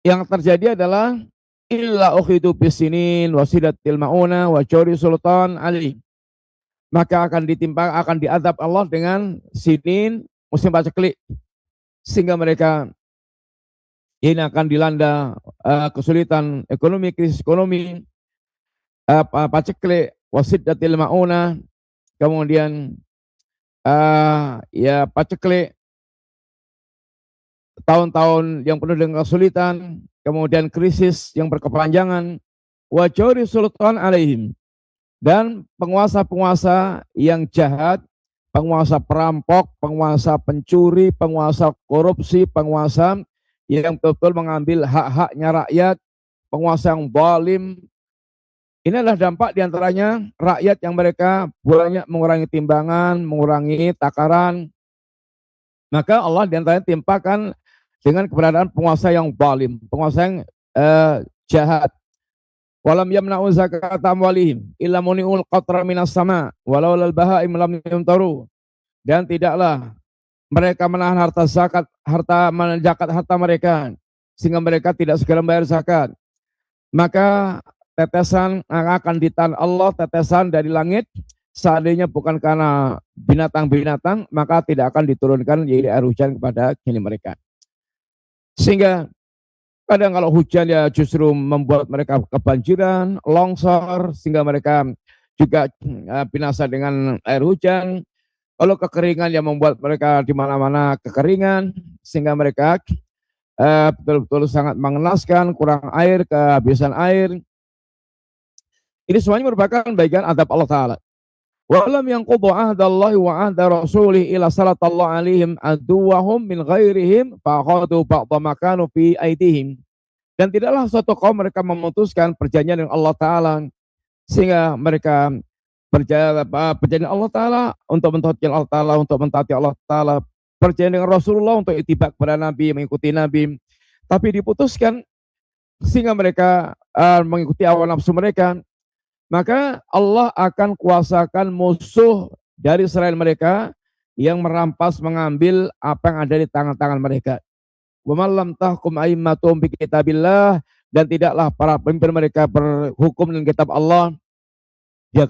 yang terjadi adalah illa ukhidu bisinin wasidatil mauna wa jawri sultan ali. Maka akan diadab Allah dengan sinin, musim paceklik, sehingga mereka ini akan dilanda kesulitan ekonomi, krisis ekonomi, paceklik, wasidatil mauna, kemudian paceklik, tahun-tahun yang penuh dengan kesulitan, kemudian krisis yang berkepanjangan, wa jawri sultan alaihim, dan penguasa-penguasa yang jahat, penguasa perampok, penguasa pencuri, penguasa korupsi, penguasa yang betul-betul mengambil hak-haknya rakyat, penguasa yang zalim. Ini adalah dampak diantaranya rakyat yang mereka banyak mengurangi timbangan, mengurangi takaran. Maka Allah diantaranya timpakan dengan keberadaan penguasa yang zalim, penguasa yang jahat. Walam yamna'u zakat amwalihim illa muni'ul qatra minas sama walau lal bahaim lam yumtaru. Dan tidaklah mereka menahan zakat harta mereka sehingga mereka tidak segera membayar zakat. Maka tetesan akan ditahan Allah, tetesan dari langit, seandainya bukan karena binatang-binatang, maka tidak akan diturunkan air hujan kepada mereka. Sehingga kadang kalau hujan ya justru membuat mereka kebanjiran, longsor, sehingga mereka juga binasa dengan air hujan. Kalau kekeringan yang membuat mereka di mana-mana kekeringan, sehingga mereka betul-betul sangat mengenaskan, kurang air, kehabisan air. Ini semuanya merupakan bagian adab Allah Ta'ala. Walam yanqudu ahdallahi wa ahda rasulih ila salatallahu alaihim aduwahum min ghairihim faqadu ba'da makanu fi aidihim. Dan tidaklah suatu kaum mereka memutuskan perjanjian dengan Allah Ta'ala sehingga mereka perjanjian Allah Ta'ala untuk mentaati Allah Ta'ala, untuk mentaati Allah Ta'ala, perjanjian dengan Rasulullah untuk ittiba kepada Nabi, mengikuti Nabi, tapi diputuskan sehingga mereka mengikuti hawa nafsu mereka. Maka Allah akan kuasakan musuh dari selain mereka yang merampas, mengambil apa yang ada di tangan-tangan mereka. Wa man lam tahkum a'immatuhum bi kitabillah, dan tidaklah para pemimpin mereka berhukum dengan kitab Allah, Dia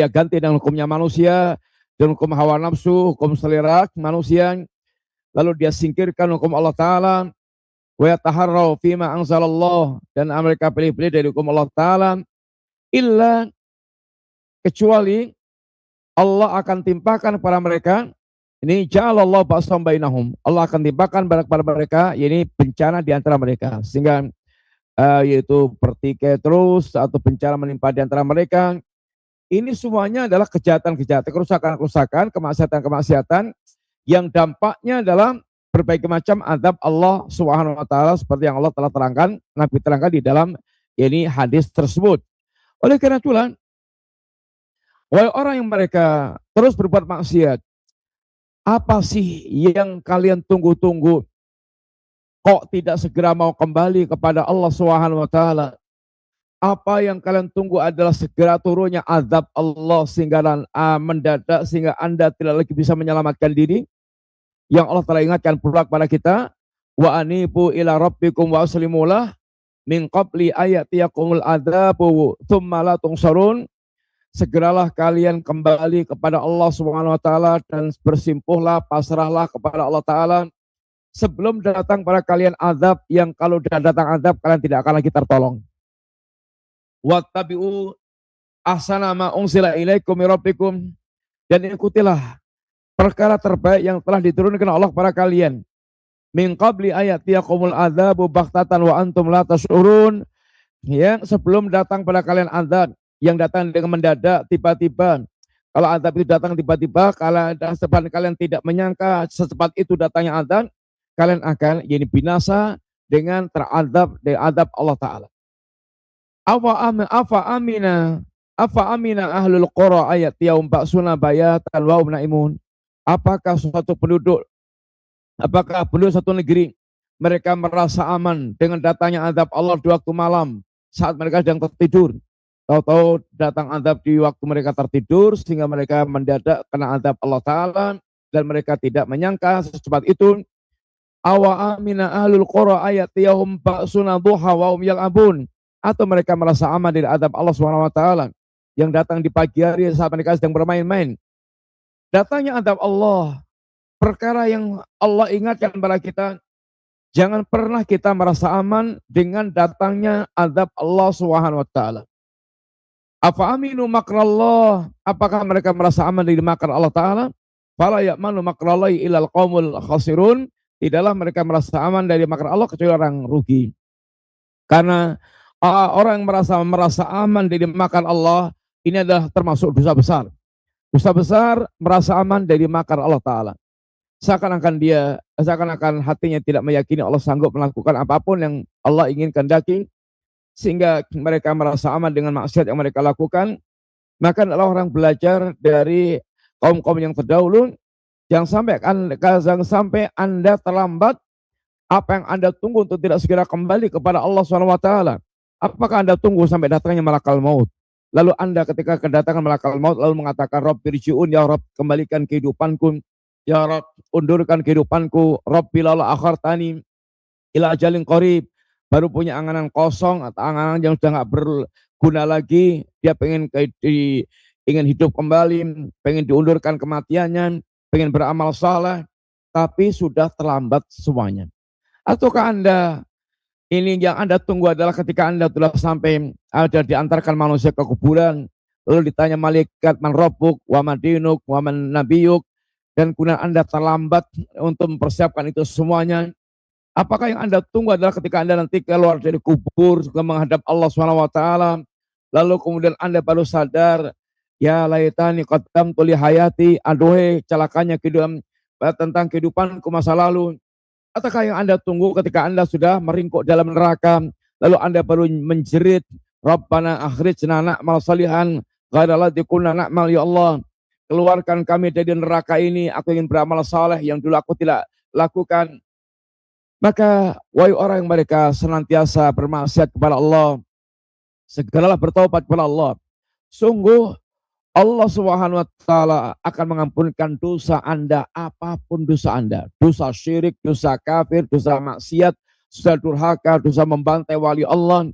ganti dengan hukumnya manusia, dan hukum hawa nafsu, hukum selera manusia. Lalu dia singkirkan hukum Allah Ta'ala. Wa yataharrau fima anzalallah, dan mereka pilih-pilih dari hukum Allah Ta'ala. Illa, kecuali Allah akan timpakan kepada mereka, ini ja'alallahu ba'sahum bainahum, Allah akan timpakan kepada mereka, ini bencana di antara mereka, sehingga yaitu bertikai terus atau bencana menimpa di antara mereka. Ini semuanya adalah kejahatan-kejahatan, kerusakan-kerusakan, kemaksiatan-kemaksiatan yang dampaknya adalah berbagai macam azab Allah Subhanahu wa taala, seperti yang Allah telah terangkan, Nabi terangkan di dalam ini hadis tersebut. Oleh karena itulah, wahai orang yang mereka terus berbuat maksiat, apa sih yang kalian tunggu-tunggu? Kok tidak segera mau kembali kepada Allah Subhanahu wa taala? Apa yang kalian tunggu adalah segera turunnya azab Allah sehingga mendadak, sehingga Anda tidak lagi bisa menyelamatkan diri. Yang Allah telah ingatkan pula kepada kita, wa anibu ila rabbikum wa aslimulah min qabli ayatiyakumul adzabu tsumma la tunsarun. Segeralah kalian kembali kepada Allah Subhanahu wa taala dan bersimpuhlah, pasrahlah kepada Allah Taala sebelum datang pada kalian azab yang kalau sudah datang azab kalian tidak akan lagi tertolong. Wattabi'u ahsana ma unsila ilaikum min rabbikum, dan ikutilah perkara terbaik yang telah diturunkan Allah kepada kalian. Min qabli ayatiyakumul adzabu baghtatan wa antum la tash'urun, yang sebelum datang pada kalian azab yang datang dengan mendadak tiba-tiba. Kalau azab itu datang tiba-tiba, kalau kalian tidak menyangka secepat itu datangnya azab, kalian akan jadi binasa dengan terazab dari azab Allah Ta'ala. Afa amina ahlul qura ayat yaum ba'suna bayatan wa hum naimun. Apakah penduduk satu negeri mereka merasa aman dengan datangnya azab Allah di waktu malam saat mereka sedang tertidur? Tahu-tahu datang azab di waktu mereka tertidur sehingga mereka mendadak kena azab Allah Ta'ala dan mereka tidak menyangka secepat itu. Awa amina ahlul qura ayat yaum ba'suna duha wa hum yal'abun. Atau mereka merasa aman dari azab Allah SWT yang datang di pagi hari saat mereka sedang bermain-main. Datangnya azab Allah, perkara yang Allah ingatkan kepada kita, jangan pernah kita merasa aman dengan datangnya azab Allah SWT. Afa aminu makrallah, apakah mereka merasa aman dari makar Allah Ta'ala? Fala ya'manu makrallahi ilal qaumul khasirun, tidaklah mereka merasa aman dari makar Allah kecuali orang rugi. Karena orang yang merasa aman dari makar Allah, ini adalah termasuk dosa besar. Dosa besar merasa aman dari makar Allah Ta'ala. Seakan-akan hatinya tidak meyakini Allah sanggup melakukan apapun yang Allah ingin kehendaki, sehingga mereka merasa aman dengan maksiat yang mereka lakukan. Maka adalah orang belajar dari kaum-kaum yang terdahulu, yang sampai Anda terlambat, apa yang Anda tunggu untuk tidak segera kembali kepada Allah SWT? Apakah Anda tunggu sampai datangnya malakal maut? Lalu Anda ketika kedatangan malakal maut lalu mengatakan, Rabbirji'un, ya Rabb, kembalikan kehidupanku. Ya Rabb, undurkan kehidupanku. Rabbi lala akhartani ila ajalin qarib. Baru punya anganan kosong atau anganan yang sudah nggak berguna lagi. Dia ingin hidup kembali, pengen diundurkan kematiannya, pengen beramal saleh, tapi sudah terlambat semuanya. Ataukah Anda ini yang Anda tunggu adalah ketika Anda telah sampai, ada diantarkan manusia ke kuburan, lalu ditanya malaikat, man rabbuk, wa man dinuk, wa man nabiyuk, dan kemudian Anda terlambat untuk mempersiapkan itu semuanya. Apakah yang Anda tunggu adalah ketika Anda nanti keluar dari kubur menghadap Allah SWT, lalu kemudian Anda baru sadar, ya laitani qaddamtu li hayati, aduhai celakanya tentang kehidupanku masa lalu. Ataukah yang Anda tunggu ketika Anda sudah meringkuk dalam neraka, lalu Anda baru menjerit, Rabbana akhrijna na'mal salihan ghaira alladzi kunna na'mal, ya Allah, keluarkan kami dari neraka ini, aku ingin beramal saleh yang dulu aku tidak lakukan. Maka wahai orang yang mereka senantiasa bermaksiat kepada Allah, segeralah bertobat kepada Allah. Sungguh Allah Subhanahu wa taala akan mengampunkan dosa Anda, apapun dosa Anda. Dosa syirik, dosa kafir, dosa maksiat, dosa durhaka, dosa membantai wali Allah.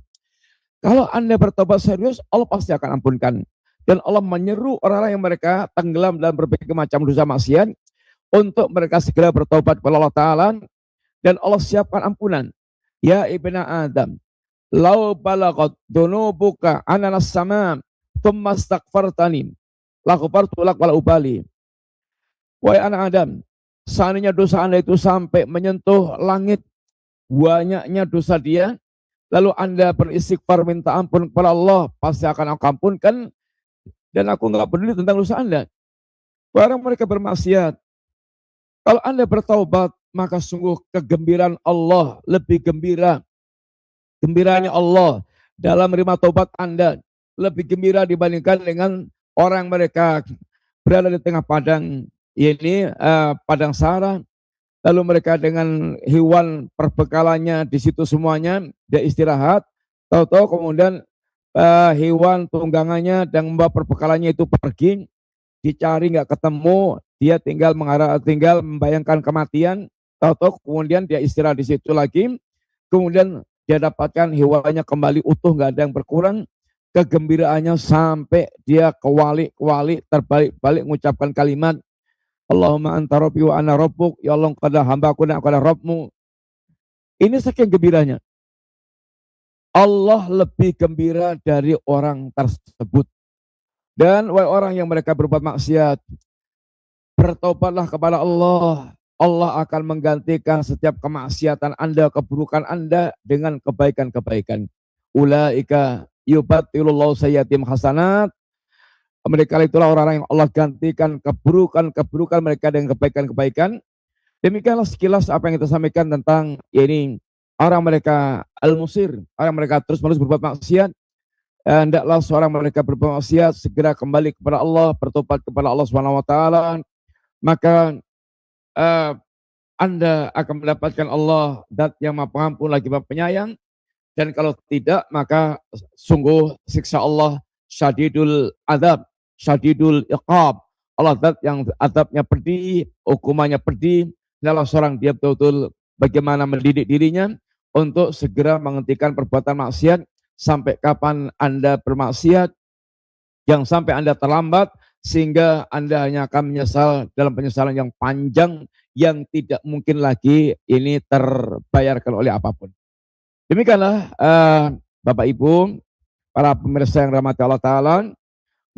Kalau Anda bertobat serius, Allah pasti akan ampunkan. Dan Allah menyeru orang-orang yang mereka tenggelam dalam berbagai macam dosa maksiat untuk mereka segera bertobat kepada Allah Ta'ala, dan Allah siapkan ampunan. Ya ibna Adam, lau balagat dunubuka ananas sama thumma astaghfartani laghfartu lak wala ubali. Wahai anak Adam, seandainya dosa Anda itu sampai menyentuh langit, banyaknya dosa dia, lalu Anda beristighfar minta ampun kepada Allah, pasti akan aku ampunkan, dan aku nggak peduli tentang dosa Anda. Barang mereka bermaksiat, kalau Anda bertaubat, maka sungguh kegembiraan Allah lebih gembira. Gembiranya Allah dalam menerima taubat Anda lebih gembira dibandingkan dengan orang mereka berada di tengah padang ini, padang sara, lalu mereka dengan hewan perbekalannya di situ semuanya, dia istirahat, tahu-tahu kemudian hewan tunggangannya dan membawa perbekalannya itu pergi, dicari nggak ketemu, dia tinggal membayangkan kematian, tahu-tahu kemudian dia istirahat di situ lagi, kemudian dia dapatkan hewannya kembali utuh, nggak ada yang berkurang, kegembiraannya sampai dia kewali terbalik-balik mengucapkan kalimat, Allahumma anta rabbi wa ana rabbuk, ya Allah engkau adalah hambaku dan aku adalah Rabbmu. Ini saking gembiranya. Allah lebih gembira dari orang tersebut. Dan wahai orang yang mereka berbuat maksiat, bertobatlah kepada Allah. Allah akan menggantikan setiap kemaksiatan Anda, keburukan Anda dengan kebaikan-kebaikan. Ulaika yubatilullahu sayyatim hasanat. Mereka itulah orang-orang yang Allah gantikan keburukan-keburukan mereka dengan kebaikan-kebaikan. Demikianlah sekilas apa yang kita sampaikan tentang ini orang mereka al-musir, orang mereka terus-menerus berbuat maksiat. Hendaklah seorang mereka berbuat maksiat segera kembali kepada Allah, bertobat kepada Allah Subhanahu wa taala, maka Anda akan mendapatkan Allah zat yang Maha Pengampun lagi Maha Penyayang, dan kalau tidak maka sungguh siksa Allah syadidul adab, syadidul iqab. Allah zat yang adabnya pedih, hukumannya pedih. Adalah seorang dia betul-betul bagaimana mendidik dirinya untuk segera menghentikan perbuatan maksiat. Sampai kapan Anda bermaksiat, yang sampai Anda terlambat sehingga Anda hanya akan menyesal dalam penyesalan yang panjang yang tidak mungkin lagi ini terbayarkan oleh apapun. Demikianlah Bapak Ibu, para pemirsa yang rahmati Allah Ta'ala,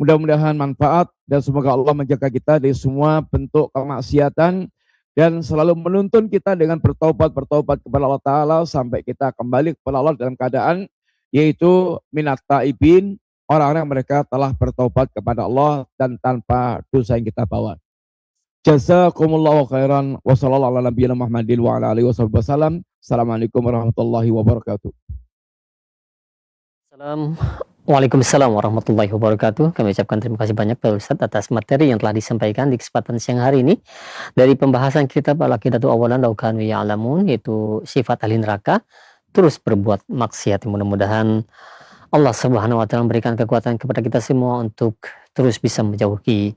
mudah-mudahan manfaat dan semoga Allah menjaga kita dari semua bentuk kemaksiatan dan selalu menuntun kita dengan bertobat kepada Allah Ta'ala sampai kita kembali kepada Allah dalam keadaan yaitu minat taibin, orang-orang mereka telah bertobat kepada Allah dan tanpa dosa yang kita bawa. Jazakumullahu khairan wa sallallahu ala nabiyina Muhammadin wa ala alihi wasallam. Assalamualaikum warahmatullahi wabarakatuh. Waalaikumsalam warahmatullahi wabarakatuh. Kami ucapkan terima kasih banyak Pak Ustadz atas materi yang telah disampaikan di kesempatan siang hari ini dari pembahasan kitab Al-Aqidatu Awalan Law Kanu Ya'lamun, yaitu sifat ahli neraka terus berbuat maksiat. Mudah-mudahan Allah Subhanahu wa taala memberikan kekuatan kepada kita semua untuk terus bisa menjauhi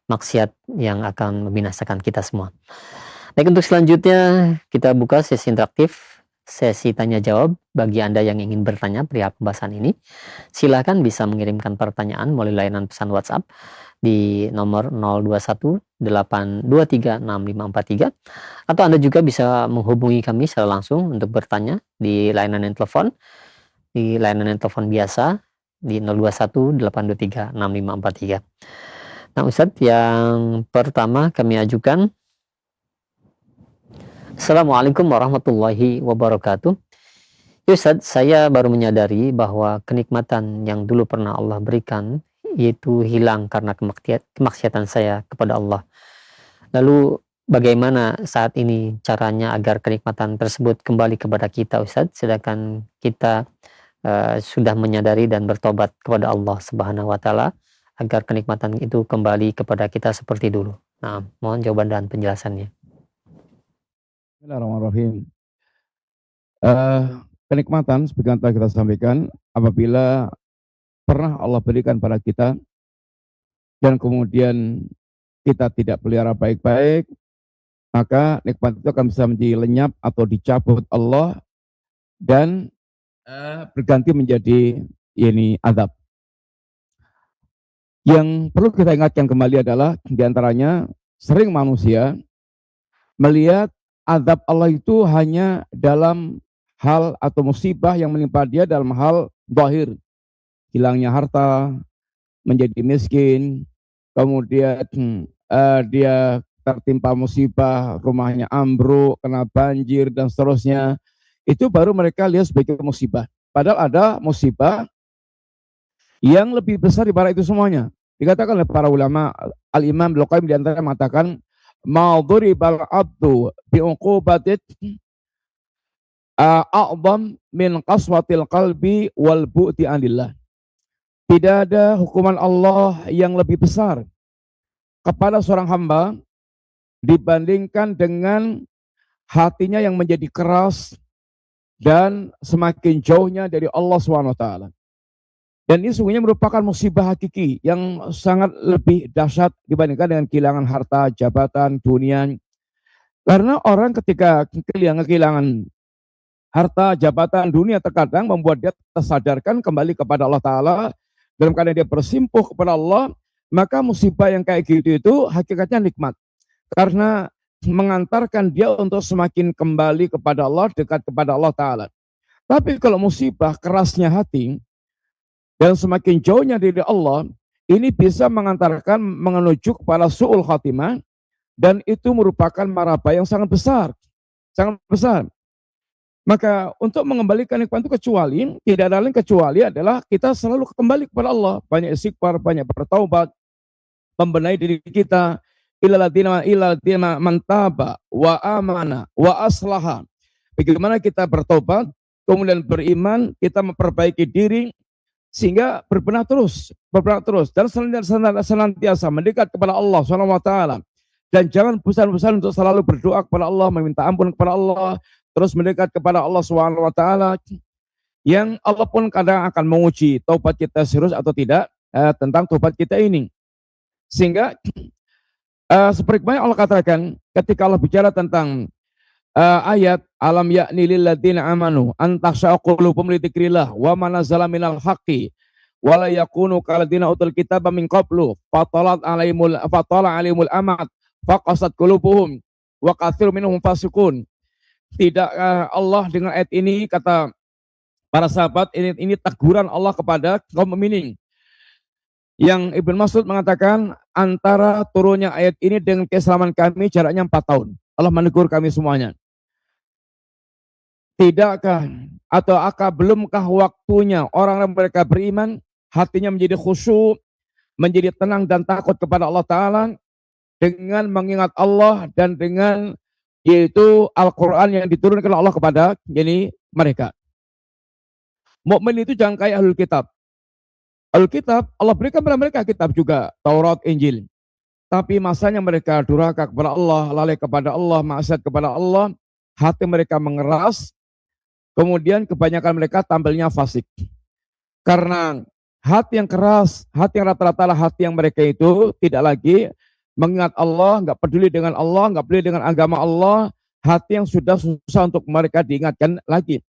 maksiat yang akan membinasakan kita semua. Baik, untuk selanjutnya kita buka sesi interaktif, sesi tanya jawab. Bagi Anda yang ingin bertanya perihal pembahasan ini, silakan bisa mengirimkan pertanyaan melalui layanan pesan WhatsApp di nomor 0218236543, atau Anda juga bisa menghubungi kami secara langsung untuk bertanya di layanan telepon biasa di 0218236543. Nah Ustadz, yang pertama kami ajukan. Assalamualaikum warahmatullahi wabarakatuh. Ustadz, saya baru menyadari bahwa kenikmatan yang dulu pernah Allah berikan yaitu hilang karena kemaksiatan saya kepada Allah. Lalu bagaimana saat ini caranya agar kenikmatan tersebut kembali kepada kita Ustadz, sedangkan kita sudah menyadari dan bertobat kepada Allah Subhanahu wa taala agar kenikmatan itu kembali kepada kita seperti dulu. Nah, mohon jawaban dan penjelasannya. Bismillahirrahmanirrahim. Kenikmatan seperti yang telah kita sampaikan, apabila pernah Allah berikan pada kita dan kemudian kita tidak pelihara baik-baik, maka nikmat itu akan bisa menjadi lenyap atau dicabut Allah dan berganti menjadi azab. Yang perlu kita ingatkan kembali adalah diantaranya sering manusia melihat azab Allah itu hanya dalam hal atau musibah yang menimpa dia dalam hal zahir, hilangnya harta, menjadi miskin, kemudian dia tertimpa musibah, rumahnya ambruk, kena banjir dan seterusnya. Itu baru mereka lihat sebagai musibah. Padahal ada musibah yang lebih besar daripada itu semuanya. Dikatakan oleh para ulama, Al-Imam Ibnu Qayyim di antara mengatakan, "Ma dzuribal abdu bi'uqubatin a'dham min qaswatil qalbi wal bu'ti anillah." Tidak ada hukuman Allah yang lebih besar kepada seorang hamba dibandingkan dengan hatinya yang menjadi keras dan semakin jauhnya dari Allah SWT. Dan ini sungguhnya merupakan musibah hakiki yang sangat lebih dahsyat dibandingkan dengan kehilangan harta, jabatan, dunia. Karena orang ketika kehilangan harta, jabatan, dunia terkadang membuat dia tersadarkan kembali kepada Allah Ta'ala. Dalam keadaan dia bersimpuh kepada Allah, maka musibah yang kayak gitu itu hakikatnya nikmat. Karena mengantarkan dia untuk semakin kembali kepada Allah, dekat kepada Allah Ta'ala. Tapi kalau musibah kerasnya hati, dan semakin jauhnya dari Allah, ini bisa mengantarkan menuju kepada su'ul khatimah, dan itu merupakan maraba yang sangat besar. Sangat besar. Maka untuk mengembalikan nikmat itu tidak ada lain kecuali adalah kita selalu kembali kepada Allah. Banyak istighfar, banyak bertaubat, membenahi diri kita. Ilaladina mantaba wa amana wa aslaha. Bagaimana kita bertobat, kemudian beriman, kita memperbaiki diri, sehingga berbenah terus dan senantiasa mendekat kepada Allah SWT. Dan jangan bosan-bosan untuk selalu berdoa kepada Allah, meminta ampun kepada Allah, terus mendekat kepada Allah SWT, yang Allah pun kadang akan menguji taubat kita serius atau tidak tentang taubat kita ini. Sehingga seperti yang Allah katakan ketika Allah bicara tentang ayat alam ya'ni lil ladzina amanu an takhsha'a qulubuhum li dzikrillah wa ma nazala minal haqqi wa la yakunu kalladzina utul kitaba min qablu fatala alimul amad faqasat qulubuhum wa katsirun minhum fasiqun. Tidak Allah dengan ayat ini, kata para sahabat, ini teguran Allah kepada kaum mukminin. Yang Ibnu Mas'ud mengatakan antara turunnya ayat ini dengan keislaman kami jaraknya 4 tahun. Allah menegur kami semuanya. Tidakkah atau belumkah waktunya orang mereka beriman, hatinya menjadi khusyuk, menjadi tenang dan takut kepada Allah Ta'ala, dengan mengingat Allah dan dengan yaitu Al-Quran yang diturunkan Allah kepada mereka. Mukmin itu jangan kayak ahlul kitab. Ahlul kitab Allah berikan kepada mereka kitab juga, Taurat, Injil. Tapi masanya mereka durhaka kepada Allah, lalai kepada Allah, maksiat kepada Allah, hati mereka mengeras, kemudian kebanyakan mereka tampilnya fasik. Karena hati yang keras, hati yang rata-rata hati yang mereka itu tidak lagi mengingat Allah, nggak peduli dengan Allah, nggak peduli dengan agama Allah, hati yang sudah susah untuk mereka diingatkan lagi.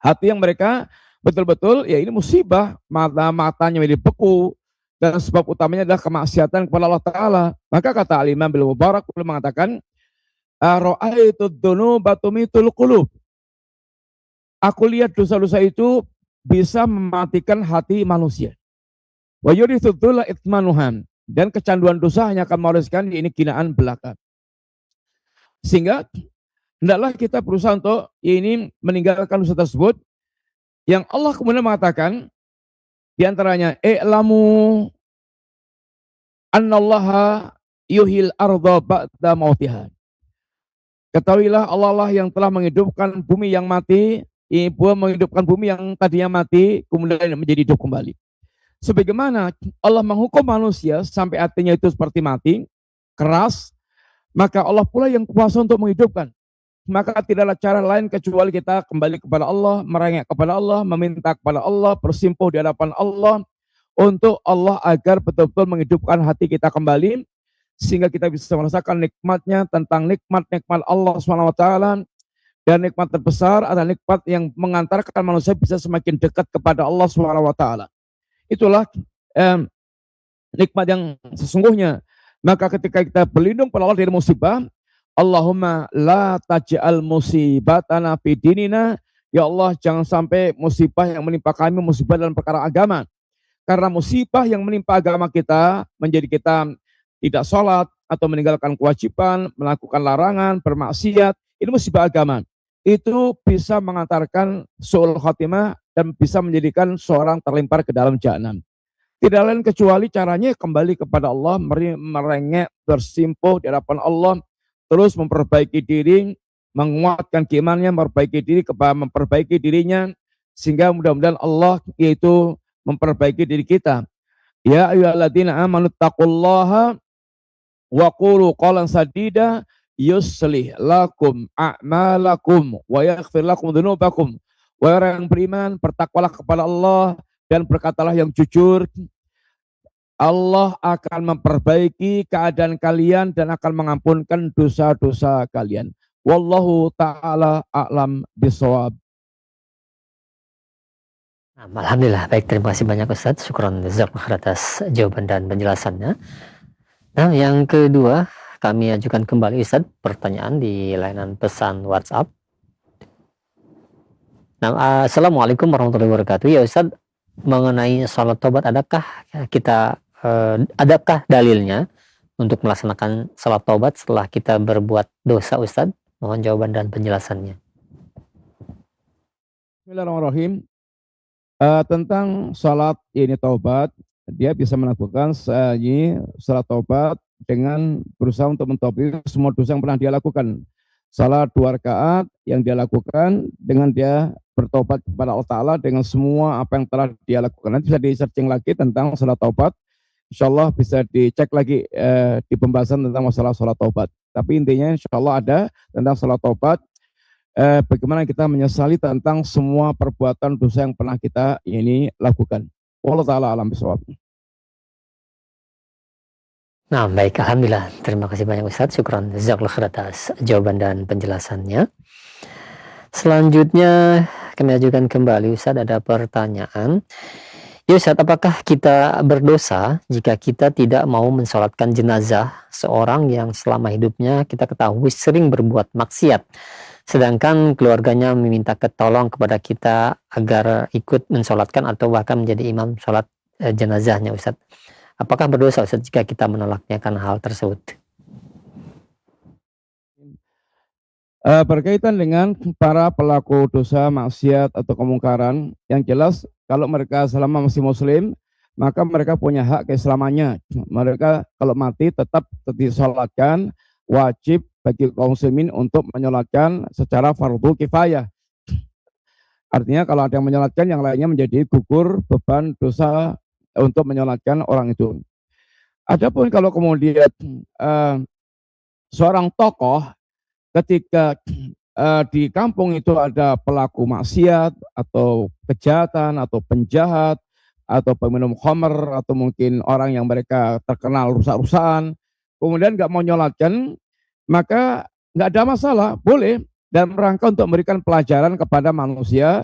Hati yang mereka betul-betul, ya ini musibah, matanya menjadi beku, dan sebab utamanya adalah kemaksiatan kepada Allah Ta'ala. Maka kata Al-Imam Ibnu Mubarak mengatakan, ra'aitu dzunuba tumitul qulub. Aku lihat dosa-dosa itu bisa mematikan hati manusia. Wa yurithu dzula itmanuhan. Dan kecanduan dosa hanya akan mewariskan ini kinaan belaka. Sehingga hendaklah kita berusaha untuk ini meninggalkan dosa tersebut, yang Allah kemudian mengatakan diantaranya i'lamu annallaha yuhil arda ba'da mautiha. Ketahuilah Allah lah yang telah menghidupkan bumi yang mati, menghidupkan bumi yang tadinya mati kemudian menjadi hidup kembali. Sebagaimana Allah menghukum manusia sampai hatinya itu seperti mati, keras, maka Allah pula yang kuasa untuk menghidupkan. Maka tidaklah cara lain kecuali kita kembali kepada Allah, merengek kepada Allah, meminta kepada Allah, bersimpuh di hadapan Allah, untuk Allah agar betul-betul menghidupkan hati kita kembali, sehingga kita bisa merasakan nikmatnya, tentang nikmat-nikmat Allah SWT, dan nikmat terbesar adalah nikmat yang mengantarkan manusia bisa semakin dekat kepada Allah SWT. Itulah nikmat yang sesungguhnya. Maka ketika kita berlindung pada Allah dari musibah, Allahumma la taj'al musibatana fi dinina. Ya Allah, jangan sampai musibah yang menimpa kami musibah dalam perkara agama. Karena musibah yang menimpa agama kita menjadi kita tidak sholat atau meninggalkan kewajiban, melakukan larangan, bermaksiat, ini musibah agama. Itu bisa mengantarkan su'ul khatimah dan bisa menjadikan seorang terlempar ke dalam jahanam. Tidak lain kecuali caranya kembali kepada Allah, merengek, bersimpuh di hadapan Allah, terus memperbaiki diri, menguatkan keimanannya, memperbaiki dirinya, sehingga mudah-mudahan Allah yaitu memperbaiki diri kita. Ya ayyuhalladzina amanu taqullaha wa qulu qawlan sadida yuslih lakum a'malakum wa yaghfir lakum dzunubakum. Wahai orang yang beriman, bertakwalah kepada Allah dan berkatalah yang jujur. Allah akan memperbaiki keadaan kalian dan akan mengampunkan dosa-dosa kalian. Wallahu ta'ala a'lam bishawab. Alhamdulillah, baik, terima kasih banyak Ustadz. Syukron jazakallahu atas jawaban dan penjelasannya. Nah, yang kedua, kami ajukan kembali Ustadz pertanyaan di layanan pesan WhatsApp. Nah, Assalamualaikum warahmatullahi wabarakatuh. Ya Ustadz, mengenai sholat tobat, adakah dalilnya untuk melaksanakan sholat tobat setelah kita berbuat dosa Ustadz? Mohon jawaban dan penjelasannya. Bismillahirrahmanirrahim. Tentang sholat ini taubat, dia bisa melakukan sholat taubat dengan berusaha untuk mentaubat semua dosa yang pernah dia lakukan. Salat 2 rakaat yang dia lakukan dengan dia bertobat kepada Allah Ta'ala dengan semua apa yang telah dia lakukan. Nanti bisa di-searching lagi tentang sholat taubat. Insya Allah bisa dicek lagi di pembahasan tentang masalah sholat taubat. Tapi intinya insya Allah ada tentang sholat taubat. Bagaimana kita menyesali tentang semua perbuatan dosa yang pernah kita ini lakukan. Wallahu ta'ala alam bisawab. Nah, baik, alhamdulillah. Terima kasih banyak Ustadz. Syukran jazakallahu khair atas jawaban dan penjelasannya. Selanjutnya kami ajukan kembali Ustadz, ada pertanyaan. Ya Ustadz, apakah kita berdosa jika kita tidak mau mensolatkan jenazah seorang yang selama hidupnya kita ketahui sering berbuat maksiat, sedangkan keluarganya meminta ketolong kepada kita agar ikut mensolatkan atau bahkan menjadi imam sholat jenazahnya Ustadz? Apakah berdosa Ustadz jika kita menolaknya karena hal tersebut? Berkaitan dengan para pelaku dosa, maksiat atau kemungkaran, yang jelas kalau mereka selama masih muslim, maka mereka punya hak keislamannya. Mereka kalau mati tetap disolatkan, wajib bagi kaum muslimin untuk menyolatkan secara fardu kifayah. Artinya kalau ada yang menyolatkan, yang lainnya menjadi gugur beban dosa untuk menyolatkan orang itu. Adapun kalau kemudian seorang tokoh ketika di kampung itu ada pelaku maksiat atau kejahatan atau penjahat atau peminum khamr atau mungkin orang yang mereka terkenal rusak-rusakan, kemudian nggak mau nyolatkan, maka nggak ada masalah, boleh, dalam rangka untuk memberikan pelajaran kepada manusia.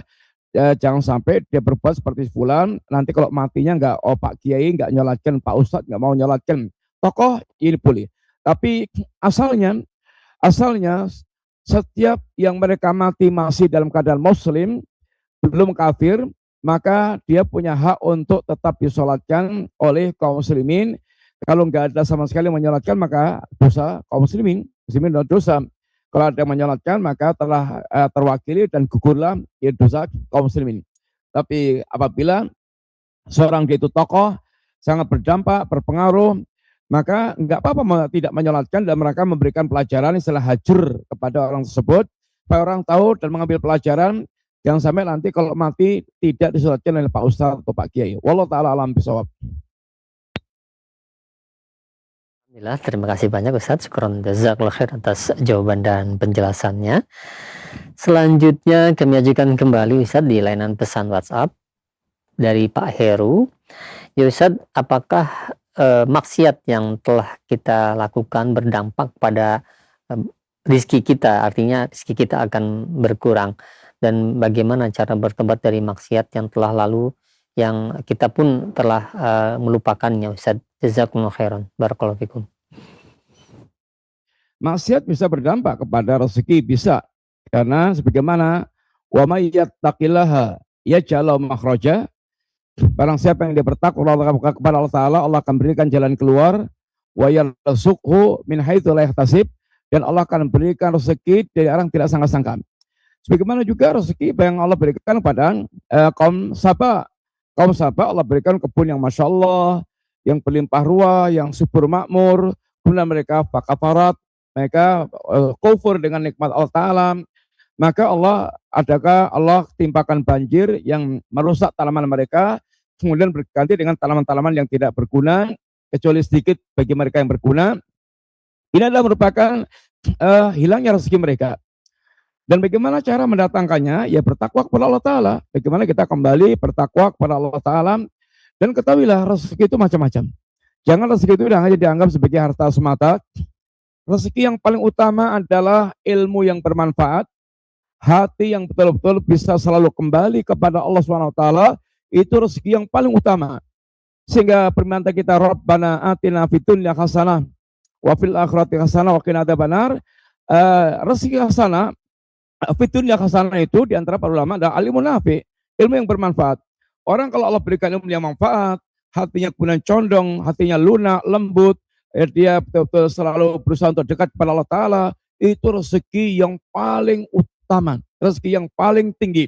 Jangan sampai dia berbuat seperti fulan, nanti kalau matinya nggak, oh Pak Kiai nggak nyolatkan, Pak Ustadz nggak mau nyolatkan, tokoh ini boleh. Tapi asalnya setiap yang mereka mati masih dalam keadaan muslim, belum kafir, maka dia punya hak untuk tetap disolatkan oleh kaum muslimin. Kalau nggak ada sama sekali menyolatkan, maka dosa kaum muslimin dosa. Kalau ada yang menyolatkan, maka telah terwakili dan gugurlah dosa kaum muslimin. Tapi apabila seorang dia itu tokoh, sangat berdampak, berpengaruh, maka enggak apa-apa tidak menyolatkan dan mereka memberikan pelajaran istilah hajur kepada orang tersebut, supaya orang tahu dan mengambil pelajaran, jangan sampai nanti kalau mati tidak disolatkan oleh Pak Ustadz atau Pak Kiai. Wallahu ta'ala alam bisawab. Alhamdulillah, terima kasih banyak Ustadz. Syukron jazakallahu khair atas jawaban dan penjelasannya. Selanjutnya kami ajukan kembali Ustadz di layanan pesan WhatsApp dari Pak Heru. Ya Ustadz, apakah maksiat yang telah kita lakukan berdampak pada rizki kita, artinya rizki kita akan berkurang, dan bagaimana cara bertobat dari maksiat yang telah lalu yang kita pun telah melupakannya Ustaz. Jazakumullah khairan. Barakallahu fikum. Maksiat bisa berdampak kepada rezeki, bisa. Karena sebagaimana wa may yattaqillaha yaj'al lahu makhraja, barang siapa yang dia bertakwa kepada Allah Ta'ala, Allah akan berikan jalan keluar, wa yarzuqhu min haitsu la yahtasib, dan Allah akan berikan rezeki dari arah yang tidak sangka-sangka. Sebagaimana juga rezeki yang Allah berikan kepada kaum Saba. Kaum Saba Allah berikan kebun yang Masya Allah, yang berlimpah ruah, yang subur makmur, kemudian mereka fakafarat, mereka kufur dengan nikmat Allah Ta'ala, maka Allah timpakan banjir yang merusak tanaman mereka, kemudian berganti dengan tanaman-tanaman yang tidak berguna, kecuali sedikit bagi mereka yang berguna. Ini adalah merupakan hilangnya rezeki mereka. Dan bagaimana cara mendatangkannya? Ya bertakwa kepada Allah Ta'ala. Bagaimana kita kembali bertakwa kepada Allah Ta'ala. Dan ketahuilah rezeki itu macam-macam. Jangan rezeki itu hanya dianggap sebagai harta semata. Rezeki yang paling utama adalah ilmu yang bermanfaat, hati yang betul-betul bisa selalu kembali kepada Allah SWT, itu rezeki yang paling utama. Sehingga permintaan kita, Rabbana atina fid dunya hasanah wa fil akhirati hasanah wa qina adzabannar. Rezeki hasanah, fid dunya hasanah itu diantara para ulama adalah ilmu nafi, ilmu yang bermanfaat. Orang kalau Allah berikan ilmu yang manfaat, hatinya kemudian condong, hatinya lunak, lembut, dia betul-betul selalu berusaha untuk dekat kepada Allah Ta'ala, itu rezeki yang paling utama, rezeki yang paling tinggi.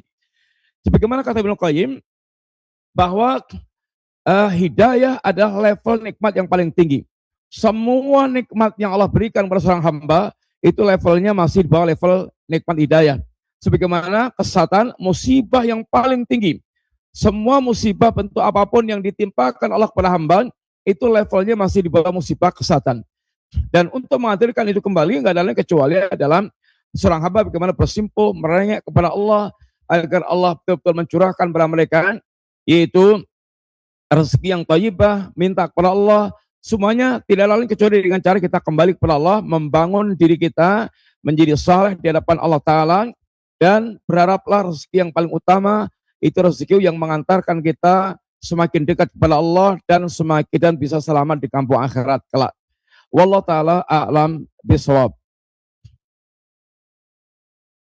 Sebagaimana kata Ibnu Qayyim, bahwa hidayah adalah level nikmat yang paling tinggi. Semua nikmat yang Allah berikan kepada seorang hamba, itu levelnya masih di bawah level nikmat hidayah. Sebagaimana kesehatan, musibah yang paling tinggi. Semua musibah bentuk apapun yang ditimpakan Allah kepada hamba, itu levelnya masih di bawah musibah kesehatan. Dan untuk menghadirkan itu kembali, nggak ada lain kecuali adalah seorang hamba bagaimana bersimpuh, merengek kepada Allah, agar Allah betul-betul mencurahkan kepada mereka, yaitu rezeki yang thayyibah, minta kepada Allah, semuanya tidak lain kecuali dengan cara kita kembali kepada Allah, membangun diri kita menjadi saleh di hadapan Allah Ta'ala, dan berharaplah rezeki yang paling utama, itu rezeki yang mengantarkan kita semakin dekat kepada Allah dan semakin bisa selamat di kampung akhirat kelak. Wallahu taala a'lam bishawab.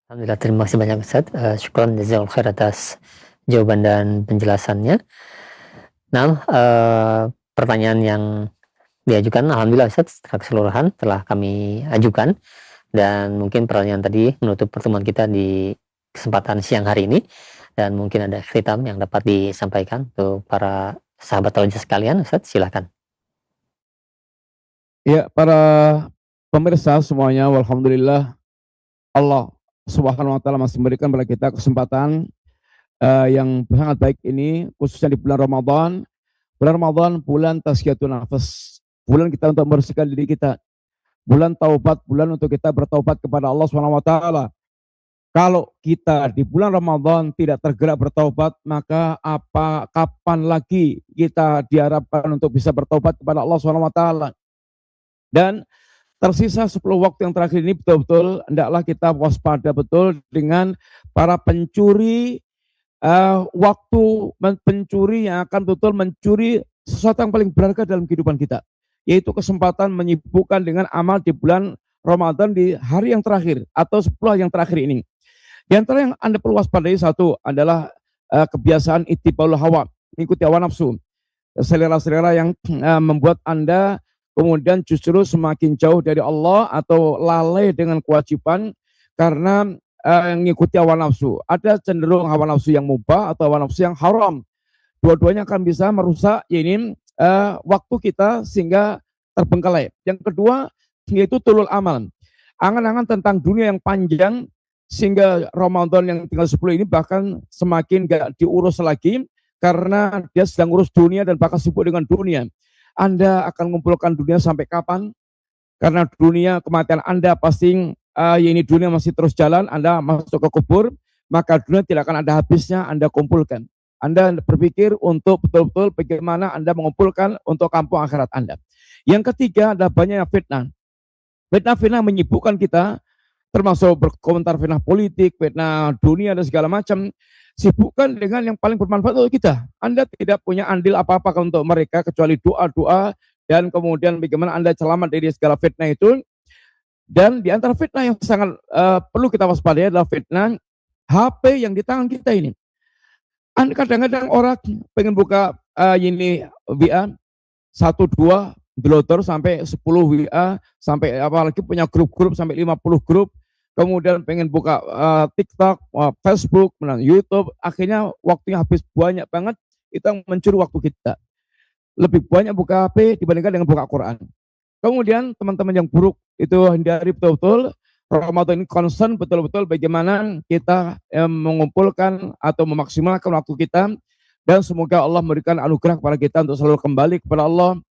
Alhamdulillah, terima kasih banyak Ustaz. Syukran jazakallahu khair atas jawaban dan penjelasannya. Nah, pertanyaan yang diajukan alhamdulillah Ustaz secara keseluruhan telah kami ajukan, dan mungkin pertanyaan tadi menutup pertemuan kita di kesempatan siang hari ini. Dan mungkin ada khitam yang dapat disampaikan untuk para sahabat Al-Hijjah sekalian, Ustaz, silakan. Ya, para pemirsa semuanya, walhamdulillah Allah Subhanahu wa Ta'ala masih memberikan kepada kita kesempatan yang sangat baik ini, khususnya di bulan Ramadan. Bulan Ramadan, bulan tazkiyatun nafas, bulan kita untuk membersihkan diri kita, bulan taubat, bulan untuk kita bertaubat kepada Allah Subhanahu wa Ta'ala. Kalau kita di bulan Ramadan tidak tergerak bertaubat, maka kapan lagi kita diharapkan untuk bisa bertaubat kepada Allah SWT. Dan tersisa 10 waktu yang terakhir ini betul-betul hendaklah kita waspada betul dengan para pencuri waktu, pencuri yang akan betul mencuri sesuatu yang paling berharga dalam kehidupan kita, yaitu kesempatan menyibukkan dengan amal di bulan Ramadan di hari yang terakhir atau 10 yang terakhir ini. Di antara yang Anda perlu waspadai, satu adalah kebiasaan ittibaul hawa, mengikuti hawa nafsu, selera-selera yang membuat Anda kemudian justru semakin jauh dari Allah atau lalai dengan kewajiban karena mengikuti hawa nafsu. Ada cenderung hawa nafsu yang mubah atau hawa nafsu yang haram. Dua-duanya akan bisa merusak waktu kita sehingga terbengkalai. Yang kedua yaitu tulul amal, angan-angan tentang dunia yang panjang, sehingga Ramadan yang tinggal 10 ini bahkan semakin gak diurus lagi karena dia sedang urus dunia dan bahkan sibuk dengan dunia. Anda akan mengumpulkan dunia sampai kapan? Karena dunia, kematian Anda pasti ini dunia masih terus jalan, Anda masuk ke kubur, maka dunia tidak akan ada habisnya Anda kumpulkan. Anda berpikir untuk betul-betul bagaimana Anda mengumpulkan untuk kampung akhirat Anda. Yang ketiga adalah banyaknya fitnah. Fitnah menyibukkan kita termasuk berkomentar fitnah politik, fitnah dunia dan segala macam. Sibukkan dengan yang paling bermanfaat untuk kita. Anda tidak punya andil apa-apa untuk mereka kecuali doa-doa dan kemudian bagaimana Anda selamat dari segala fitnah itu. Dan di antara fitnah yang sangat perlu kita waspadai adalah fitnah HP yang di tangan kita ini. Kadang-kadang orang pengen buka ini WA 1-2 blotter sampai 10 WA, sampai apalagi punya grup-grup sampai 50 grup, kemudian pengen buka TikTok, Facebook, YouTube, akhirnya waktunya habis banyak banget, itu yang mencuri waktu kita. Lebih banyak buka HP dibandingkan dengan buka Quran. Kemudian teman-teman yang buruk itu hindari betul-betul. Ramadan ini concern betul-betul bagaimana kita mengumpulkan atau memaksimalkan waktu kita, dan semoga Allah memberikan anugerah kepada kita untuk selalu kembali kepada Allah,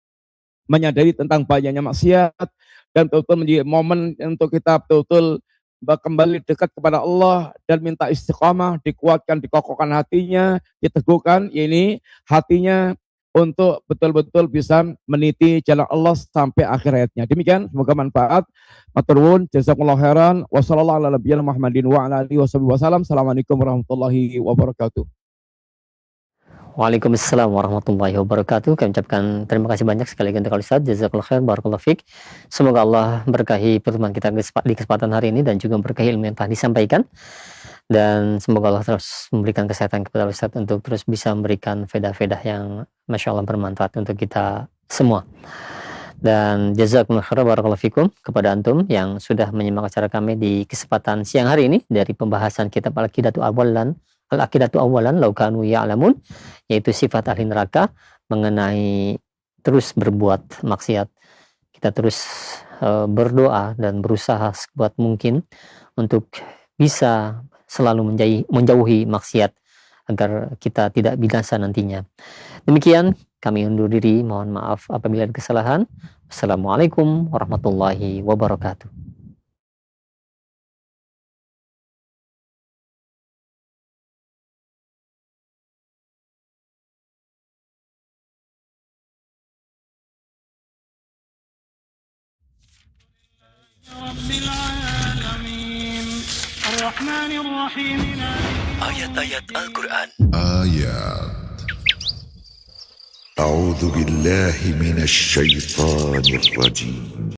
menyadari tentang banyaknya maksiat, dan betul-betul menjadi momen untuk kita betul-betul kembali dekat kepada Allah dan minta istiqamah, dikuatkan, dikokohkan hatinya, diteguhkan ini hatinya untuk betul-betul bisa meniti jalan Allah sampai akhir hayatnya. Demikian, semoga manfaat. Matur nuwun, jazakumullahu khairan. Wassallallahu ala nabiyina Muhammadin wa ala alihi wasallam. Assalamualaikum warahmatullahi wabarakatuh. Waalaikumsalam warahmatullahi wabarakatuh. Kami ucapkan terima kasih banyak sekali lagi untuk Ustaz. Jazakallahu khair, barakallahu fiik. Semoga Allah berkahi pertemuan kita di kesempatan hari ini dan juga berkahi ilmu yang telah disampaikan. Dan semoga Allah terus memberikan kesehatan kepada Ustaz untuk terus bisa memberikan faedah-faedah yang Masya Allah bermanfaat untuk kita semua. Dan jazakumullah khairan barakallahu fikum kepada antum yang sudah menyimak acara kami di kesempatan siang hari ini dari pembahasan kitab Al-Aqidatu Awalan Law Kanu Ya'lamun, yaitu sifat ahli neraka, mengenai terus berbuat maksiat. Kita terus berdoa dan berusaha sekuat mungkin untuk bisa selalu menjauhi maksiat agar kita tidak binasa nantinya. Demikian kami undur diri, mohon maaf apabila ada kesalahan. Assalamualaikum warahmatullahi wabarakatuh. Ayat-ayat Al-Quran. A'udzu billahi minasy syaithanir rajim.